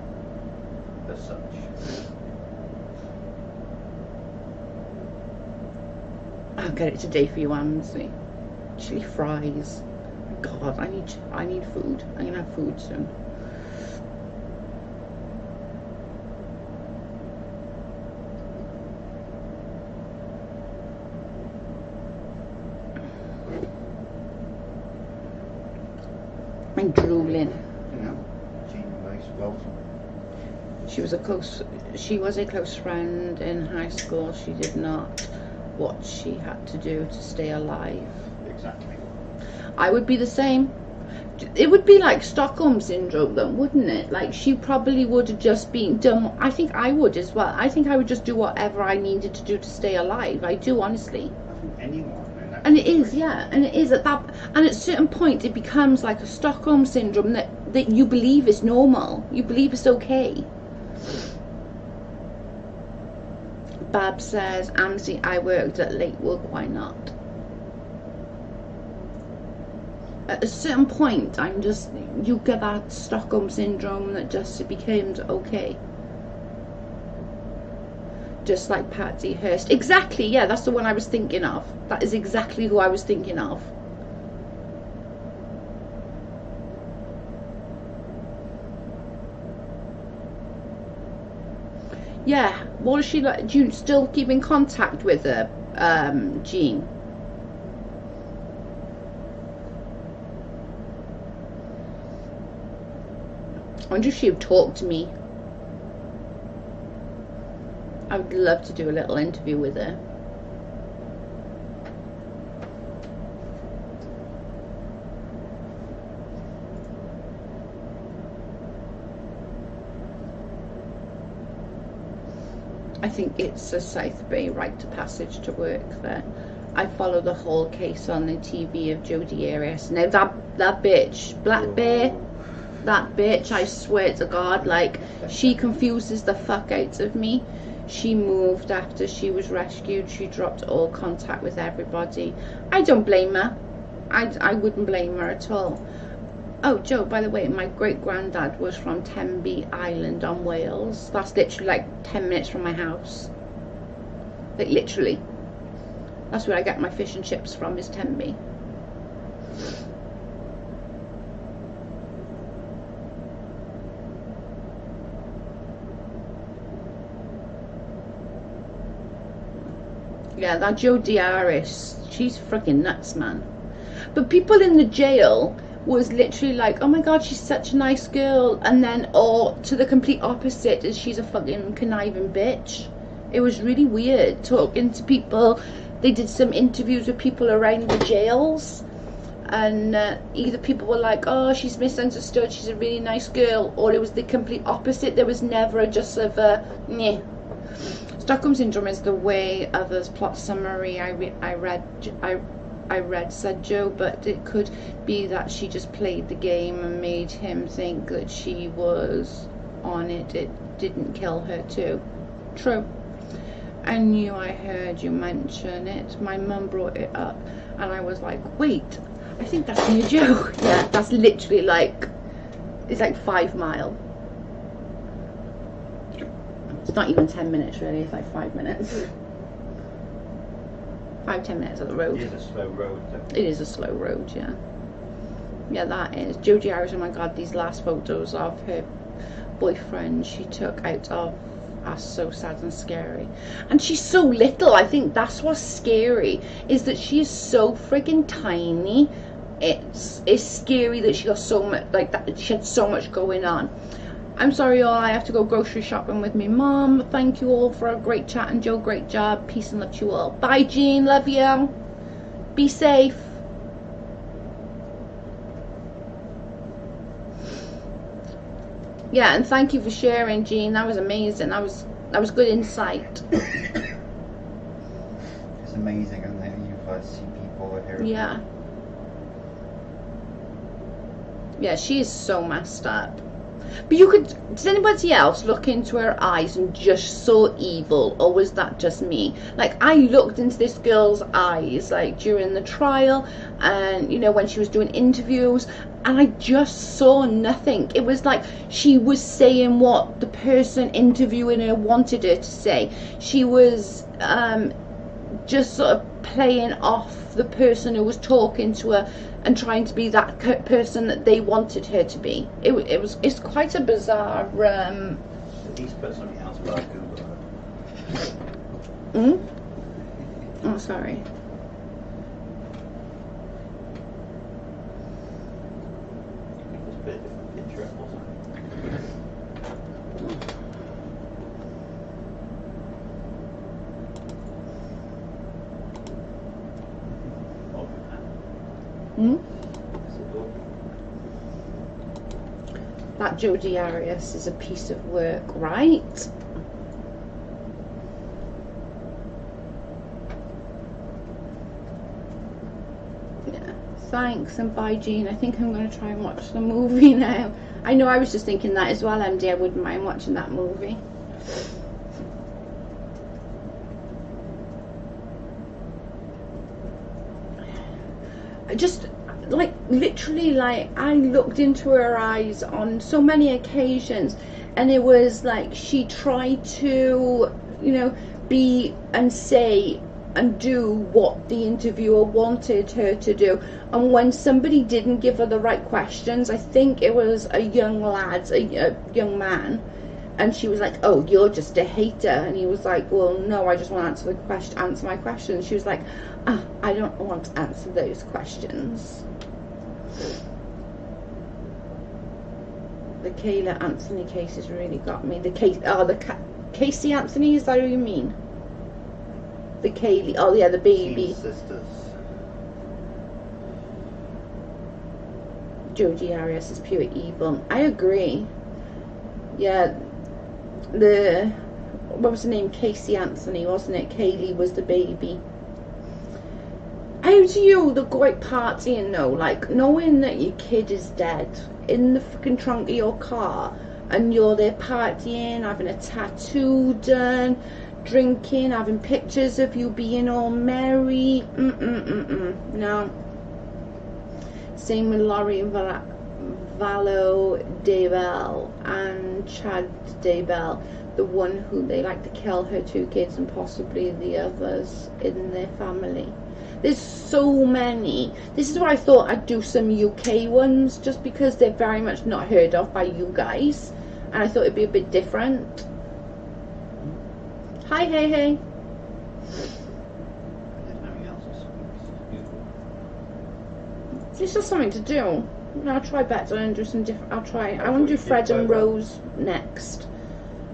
As such. I'll get it today for you, Amsey. Chili fries. God, I need food. I'm gonna have food soon. I'm drooling. Yeah. Gene Grace Wilson. She was a close friend in high school. She did not what she had to do to stay alive. Exactly. I would be the same. It would be like Stockholm syndrome then, wouldn't it? Like she probably would have just been done. I think I would as well. I think I would just do whatever I needed to do to stay alive. I do, honestly. I think anyone. And it is, yeah, and it is at that, and at a certain point it becomes like a Stockholm syndrome that you believe is normal, you believe it's okay. Bab says, Amsey, I worked at Lakewood, why not? At a certain point, you get that Stockholm syndrome that just it becomes okay. Just like Patsy Hurst. Exactly, yeah, that's the one I was thinking of. That is exactly who I was thinking of. Yeah, what is she like? Do you still keep in contact with her, Jean? I wonder if she would talk to me. I would love to do a little interview with her. I think it's a South Bay right to passage to work there. I follow the whole case on the TV of Jodi Arias. Now that bitch, Black Bear, that bitch, I swear to God, like, she confuses the fuck out of me. She moved after she was rescued. She dropped all contact with everybody. I don't blame her. I wouldn't blame her at all. Oh, Joe, by the way, my great-granddad was from Tenby Island on Wales. That's literally like 10 minutes from my house. Like, literally. That's where I get my fish and chips from, is Tenby. Yeah, that Jodi Arias, she's freaking nuts, man. But people in the jail was literally like, oh my God, she's such a nice girl, and then, or to the complete opposite, is she's a fucking conniving bitch. It was really weird talking to people. They did some interviews with people around the jails, and either people were like, oh, she's misunderstood, she's a really nice girl, or it was the complete opposite. There was never a just of a meh. Stockholm syndrome is the way others plot summary I read, said Joe, but it could be that she just played the game and made him think that she was on it. It didn't kill her too. True. I knew I heard you mention it. My mum brought it up and I was like, wait, I think that's near Joe. Yeah, that's literally like, it's like 5 miles. It's not even 10 minutes really, it's like 5 minutes. 5-10 minutes of the road. It is a slow road though. It is a slow road, yeah. Yeah, that is. Jodi Arias, oh my God, these last photos of her boyfriend she took out of are so sad and scary. And she's so little. I think that's what's scary, is that she's so friggin' tiny. It's scary that she got so much, like that, she had so much going on. I'm sorry all, I have to go grocery shopping with me mom. Thank you all for a great chat, and Joe, great job. Peace and love to you all. Bye Jean, love you. Be safe. Yeah, and thank you for sharing, Jean. That was amazing. That was good insight. It's amazing, and then you see people here. Yeah. Yeah, she is so messed up. But you could, did anybody else look into her eyes and just saw evil, or was that just me? Like, I looked into this girl's eyes, like, during the trial, and, you know, when she was doing interviews, and I just saw nothing. It was like she was saying what the person interviewing her wanted her to say. She was just sort of playing off the person who was talking to her and trying to be that person that they wanted her to be. It's quite a bizarre. At least put something else by Google. Oh, sorry. Just put a different picture up or something. That Jodi Arias is a piece of work, right? Yeah, thanks and bye, Jean. I think I'm going to try and watch the movie now. I know, I was just thinking that as well, MD. I wouldn't mind watching that movie. Just like literally, like I looked into her eyes on so many occasions, and it was like she tried to, you know, be and say and do what the interviewer wanted her to do. And when somebody didn't give her the right questions, I think it was a young lad, a young man, and she was like, "Oh, you're just a hater," and he was like, "Well, no, I just want to answer my questions." She was like, "Ah, I don't want to answer those questions." The Kayla Anthony case has really got me. The case, Casey Anthony, is that who you mean? The Kaylee, oh yeah, the baby. Sisters. Jodi Arias is pure evil. I agree. Yeah, what was the name? Casey Anthony, wasn't it? Kaylee was the baby. How do you go out partying though, like knowing that your kid is dead in the fucking trunk of your car, and you're there partying, having a tattoo done, drinking, having pictures of you being all merry? No. Same with Laurie Vallow Daybell and Chad Daybell, the one who they like to kill her 2 kids and possibly the others in their family. There's so many. This is why I thought I'd do some UK ones, just because they're very much not heard of by you guys, and I thought it'd be a bit different. Hi, hey. It's just something to do. I'll try better and do some different. I want to do Fred and Rose next,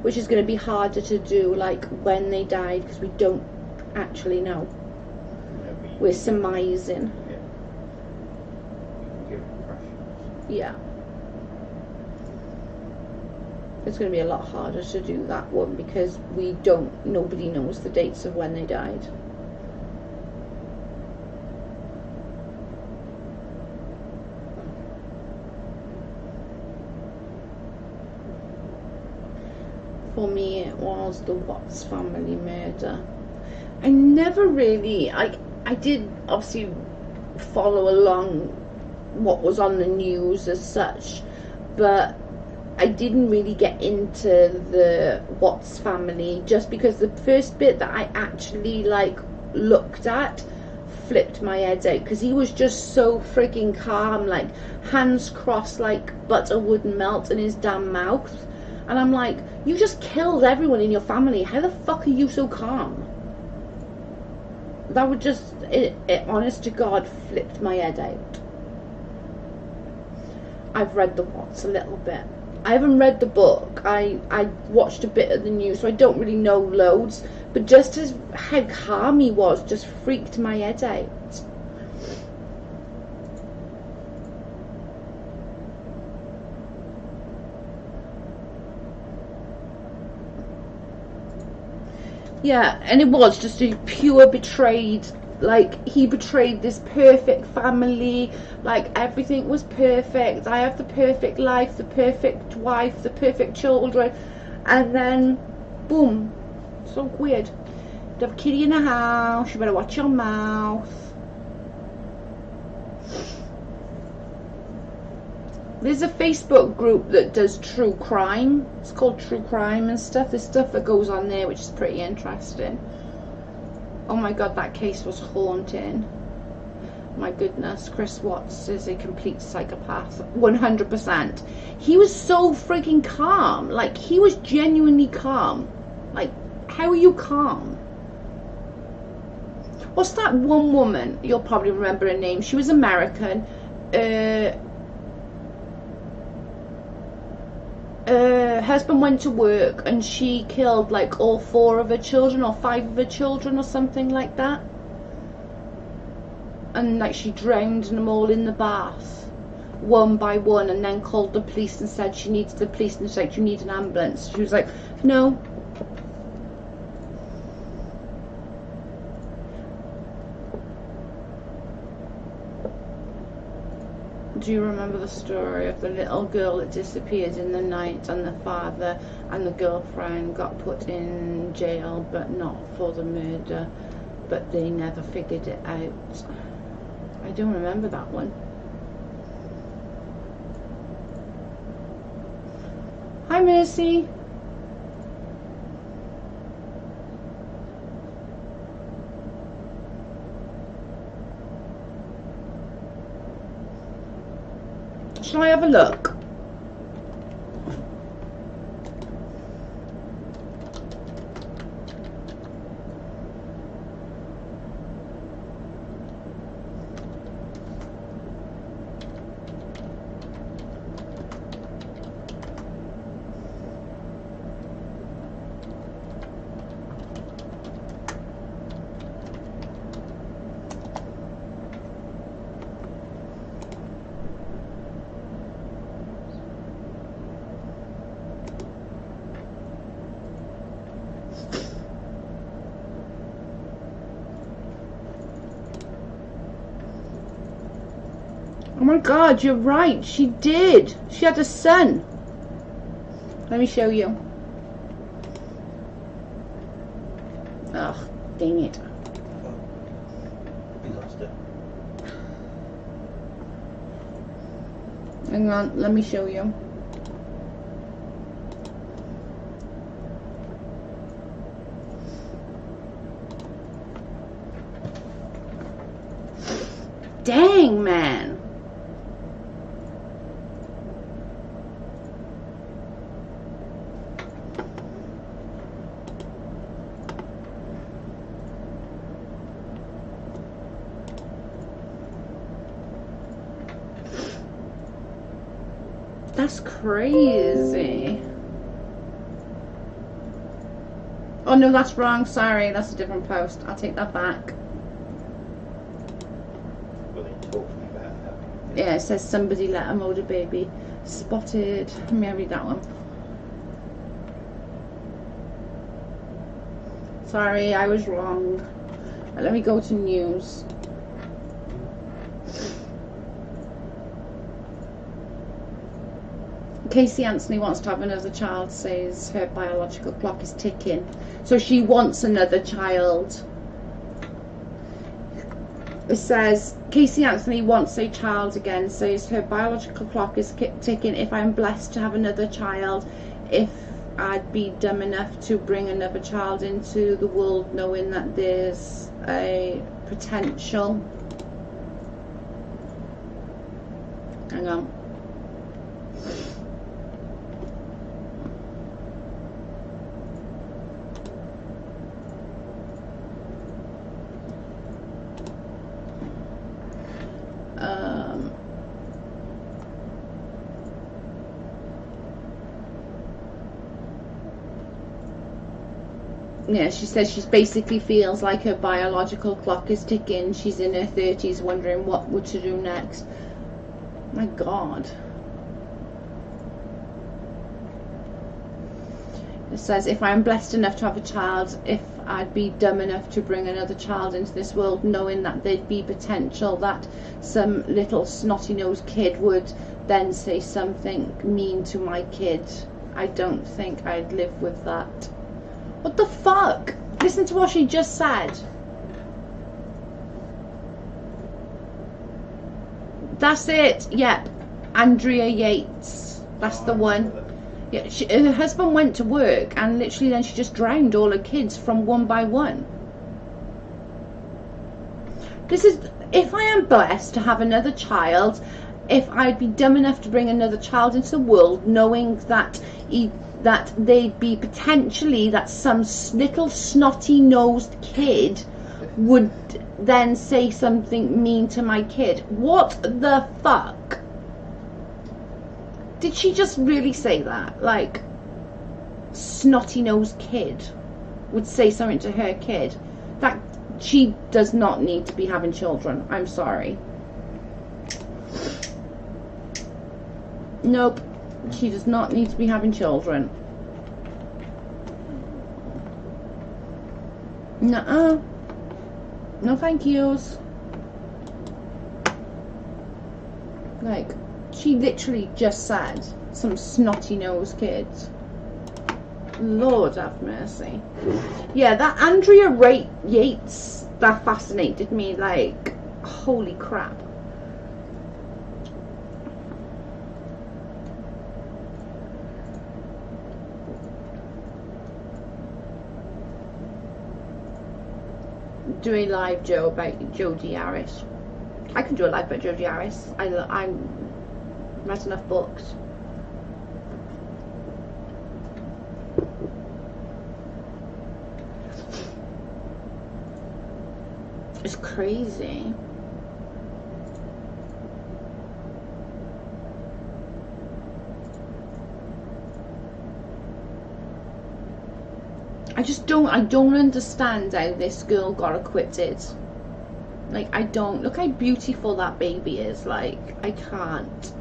which is going to be harder to do, like when they died, because we don't actually know. We're surmising. Yeah. It's going to be a lot harder to do that one because nobody knows the dates of when they died. For me, it was the Watts family murder. I never really, I did obviously follow along what was on the news as such, but I didn't really get into the Watts family, just because the first bit that I actually looked at flipped my head out, because he was just so freaking calm, like hands crossed like butter wouldn't melt in his damn mouth, and I'm like, you just killed everyone in your family, how the fuck are you so calm? That would just, it honest to God, flipped my head out. I've read the Watts a little bit. I haven't read the book. I watched a bit of the news, so I don't really know loads. But just as how calm he was just freaked my head out. Yeah, and it was just a pure betrayed, like he betrayed this perfect family, like everything was perfect, I have the perfect life, the perfect wife, the perfect children, and then boom, so weird. You have a kitty in the house, you better watch your mouth. There's a Facebook group that does true crime. It's called True Crime and stuff. There's stuff that goes on there which is pretty interesting. Oh my God, that case was haunting. My goodness, Chris Watts is a complete psychopath. 100%. He was so freaking calm. Like, he was genuinely calm. Like, how are you calm? What's that one woman? You'll probably remember her name. She was American. Her husband went to work and she killed like all 4 of her children or 5 of her children or something like that, and like she drowned them all in the bath. one by one, and then called the police and said she needs the police, and said you need an ambulance. She was like, no. Do you remember the story of the little girl that disappeared in the night, and the father and the girlfriend got put in jail, but not for the murder, but they never figured it out? I don't remember that one. Hi, Mercy. Shall I have a look? Oh my God, you're right. She did. She had a son. Let me show you. Ugh, dang it. We lost it. Hang on, let me show you. Dang, man. That's crazy. Oh no, that's wrong. Sorry, that's a different post. I'll take that back. Well, they talking about that. Yeah, it says somebody let a motor baby spotted. Let me read that one. Sorry, I was wrong. Let me go to news. Casey Anthony wants to have another child, says her biological clock is ticking. So she wants another child. It says, Casey Anthony wants a child again, says her biological clock is ticking. If I'm blessed to have another child, if I'd be dumb enough to bring another child into the world, knowing that there's a potential. Hang on. Yeah, she says she basically feels like her biological clock is ticking. She's in her 30s wondering what would to do next. My God. It says, if I'm blessed enough to have a child, if I'd be dumb enough to bring another child into this world, knowing that there'd be potential that some little snotty-nosed kid would then say something mean to my kid, I don't think I'd live with that. What the fuck? Listen to what she just said. That's it. Yep. Andrea Yates. That's the one. Yeah, her husband went to work and literally then she just drowned all her kids from one by one. This is, if I am blessed to have another child, if I'd be dumb enough to bring another child into the world, knowing that that they'd be potentially that some little snotty-nosed kid would then say something mean to my kid. What the fuck? Did she just really say that? Like, snotty-nosed kid would say something to her kid? That she does not need to be having children. I'm sorry. Nope. She does not need to be having children. Nuh-uh. No thank yous. Like, she literally just said some snotty-nosed kids. Lord have mercy. Yeah, that Andrea Yates, that fascinated me, like, holy crap. Do a live Joe about Jodie Harris. I can do a live about Jodie Harris. I read enough books. It's crazy. I don't understand how this girl got acquitted. Like, I don't. Look how beautiful that baby is. Like, I can't.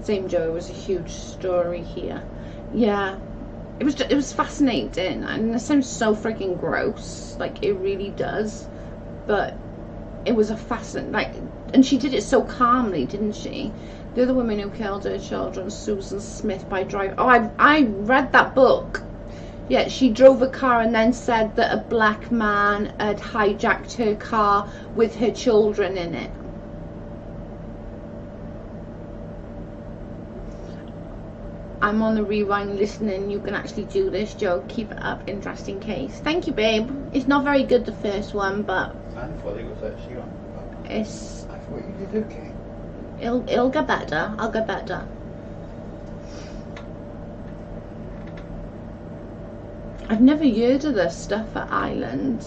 Same Joe, it was a huge story here. Yeah. It was fascinating, and it sounds so freaking gross. Like, it really does. But it was a fascinating, like, and she did it so calmly, didn't she? The other woman who killed her children, Susan Smith, by driving. Oh, I read that book. Yeah, she drove a car and then said that a black man had hijacked her car with her children in it. I'm on the rewind listening. You can actually do this, Joe. Keep it up. Interesting case. Thank you, babe. It's not very good, the first one, but I thought it was actually on. it's. I thought you did okay. It'll get better. I'll get better. I've never heard of this stuff at Ireland.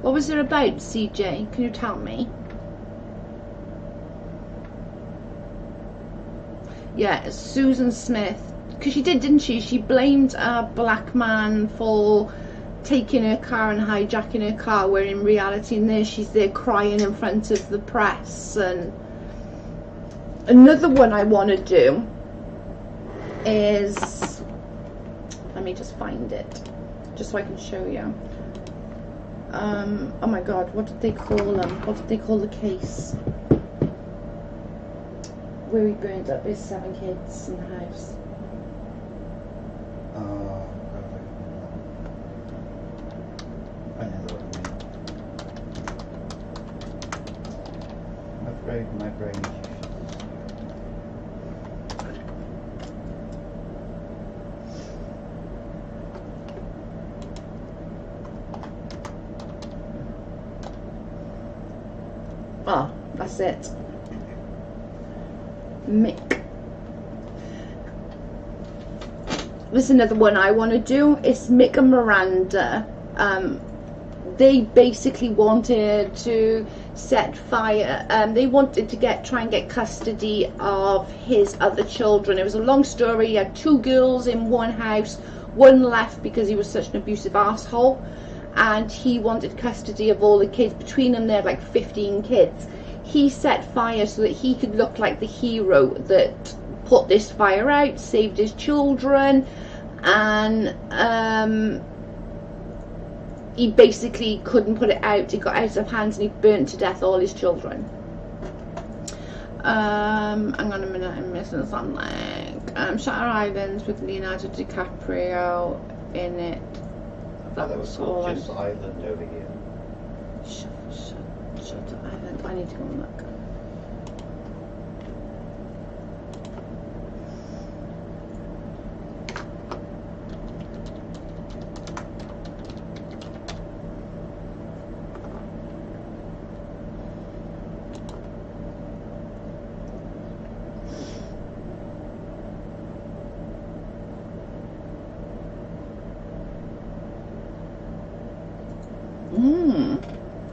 What was it about, CJ? Can you tell me? Yeah, Susan Smith. Because she did, didn't she? She blamed a black man for taking her car and hijacking her car, where in reality in there she's there crying in front of the press. And another one I want to do is, let me just find it just so I can show you. Oh my god, what did they call them? What did they call the case where he burned up his 7 kids in the house? I know what you mean. My brain is Oh, that's it. Mick. There's another one I want to do. It's Mick and Miranda. They basically wanted to set fire. They wanted to try and get custody of his other children. It was a long story. He had 2 girls in one house. One left because he was such an abusive asshole, and he wanted custody of all the kids. Between them, they had like 15 kids. He set fire so that he could look like the hero that put this fire out, saved his children, and he basically couldn't put it out. It got out of hands and he burnt to death all his children. Hang on a minute, I'm missing something. Shutter Islands with Leonardo DiCaprio in it. that was called just Island over here. Shutter Island. I need to go and look.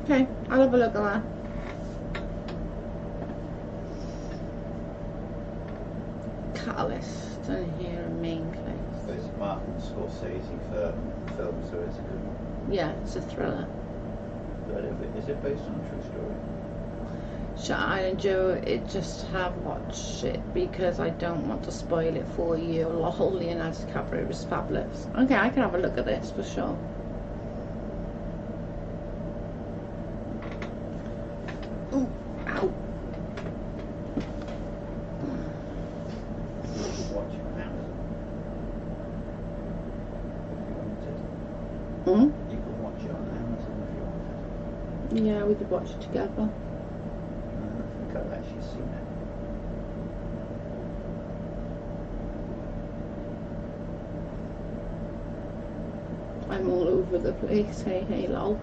Okay, I'll have a look at that. Catalyst in here, a main place. But it's Martin Scorsese film, so it's a good one. Yeah, it's a thriller. heard of it. Is it based on a true story? Shine Joe, it just have watched it because I don't want to spoil it for you. Lol, Leonardo DiCaprio was fabulous. Okay, I can have a look at this for sure. Ooh, ow. You could watch it on Amazon if you wanted. Hmm? You could watch it on Amazon if you wanted. Yeah, we could watch it together. I think I've actually seen it. I'm all over the place. Hey, lol.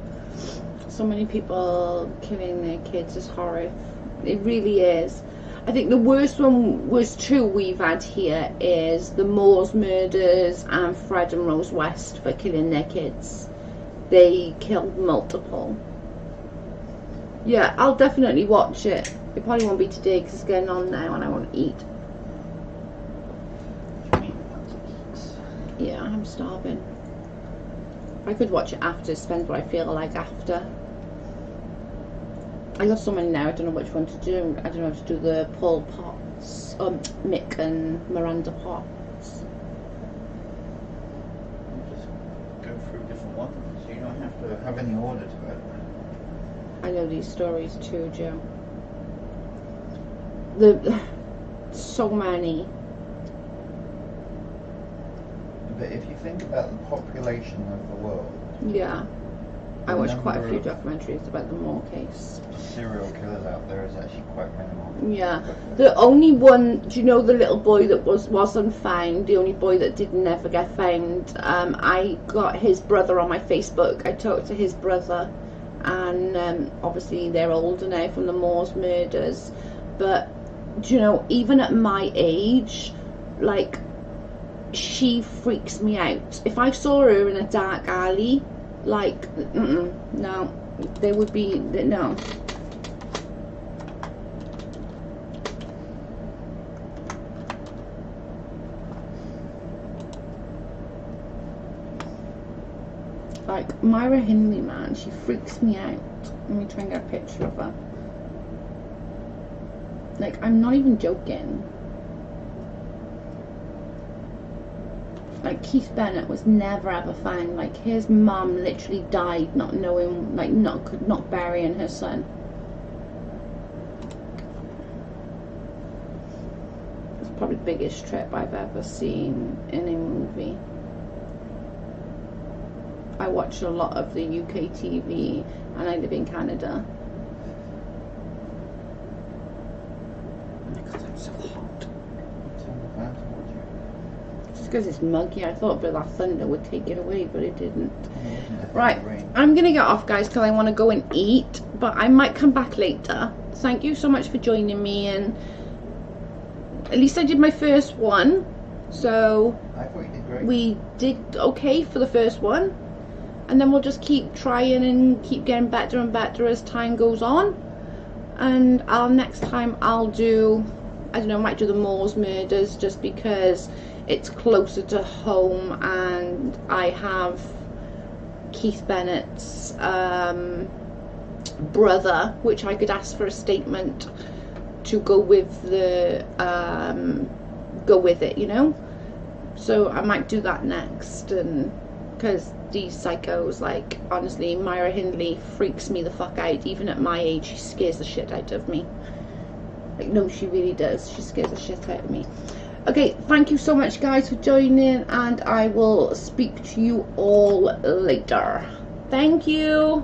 So many people killing their kids is horrific. It really is. I think the worst two we've had here is the Moors murders and Fred and Rose West for killing their kids. They killed multiple. Yeah, I'll definitely watch it. It probably won't be today because it's getting on now and I want to eat. What do you mean, want to eat? Yeah, I'm starving. I could watch it after. It depends what I feel like after. I got so many now, I don't know which one to do. I don't know if to do the Paul Potts, Mick and Miranda Potts. Just go through different ones. You don't have to have any order to it. I know these stories too, Joe. So many. But if you think about the population of the world, Yeah. I The watched quite a few number of- documentaries about the Moore case. serial killers out there is actually quite minimal. Yeah. The only one, do you know the little boy that wasn't found, the only boy that did never get found? I got his brother on my Facebook. I talked to his brother, and obviously they're older now from the Moors murders. But, do you know, even at my age, like, she freaks me out. If I saw her in a dark alley, like, no, there would be, no. Like, Myra Hindley, man, she freaks me out. Let me try and get a picture of her. Like, I'm not even joking. Like, Keith Bennett was never ever found. Like, his mum literally died not knowing, like, not burying her son. It's probably the biggest trip I've ever seen in a movie. I watch a lot of the UK TV and I live in Canada. Because I'm so hot. Just because it's muggy, I thought that thunder would take it away, but it didn't. Right, I'm gonna get off, guys, because I want to go and eat, but I might come back later. Thank you so much for joining me, and at least I did my first one, so I thought you did great. we did okay for the first one, and then we'll just keep trying and keep getting better and better as time goes on. And next time I'll do, I don't know, I might do the Moors murders just because it's closer to home, and I have Keith Bennett's brother, which I could ask for a statement to go with the go with it, you know. So I might do that next, and because these psychos, like, honestly, Myra Hindley freaks me the fuck out. Even at my age, she scares the shit out of me. Like, no, she really does. She scares the shit out of me. Okay, thank you so much, guys, for joining, and I will speak to you all later. Thank you.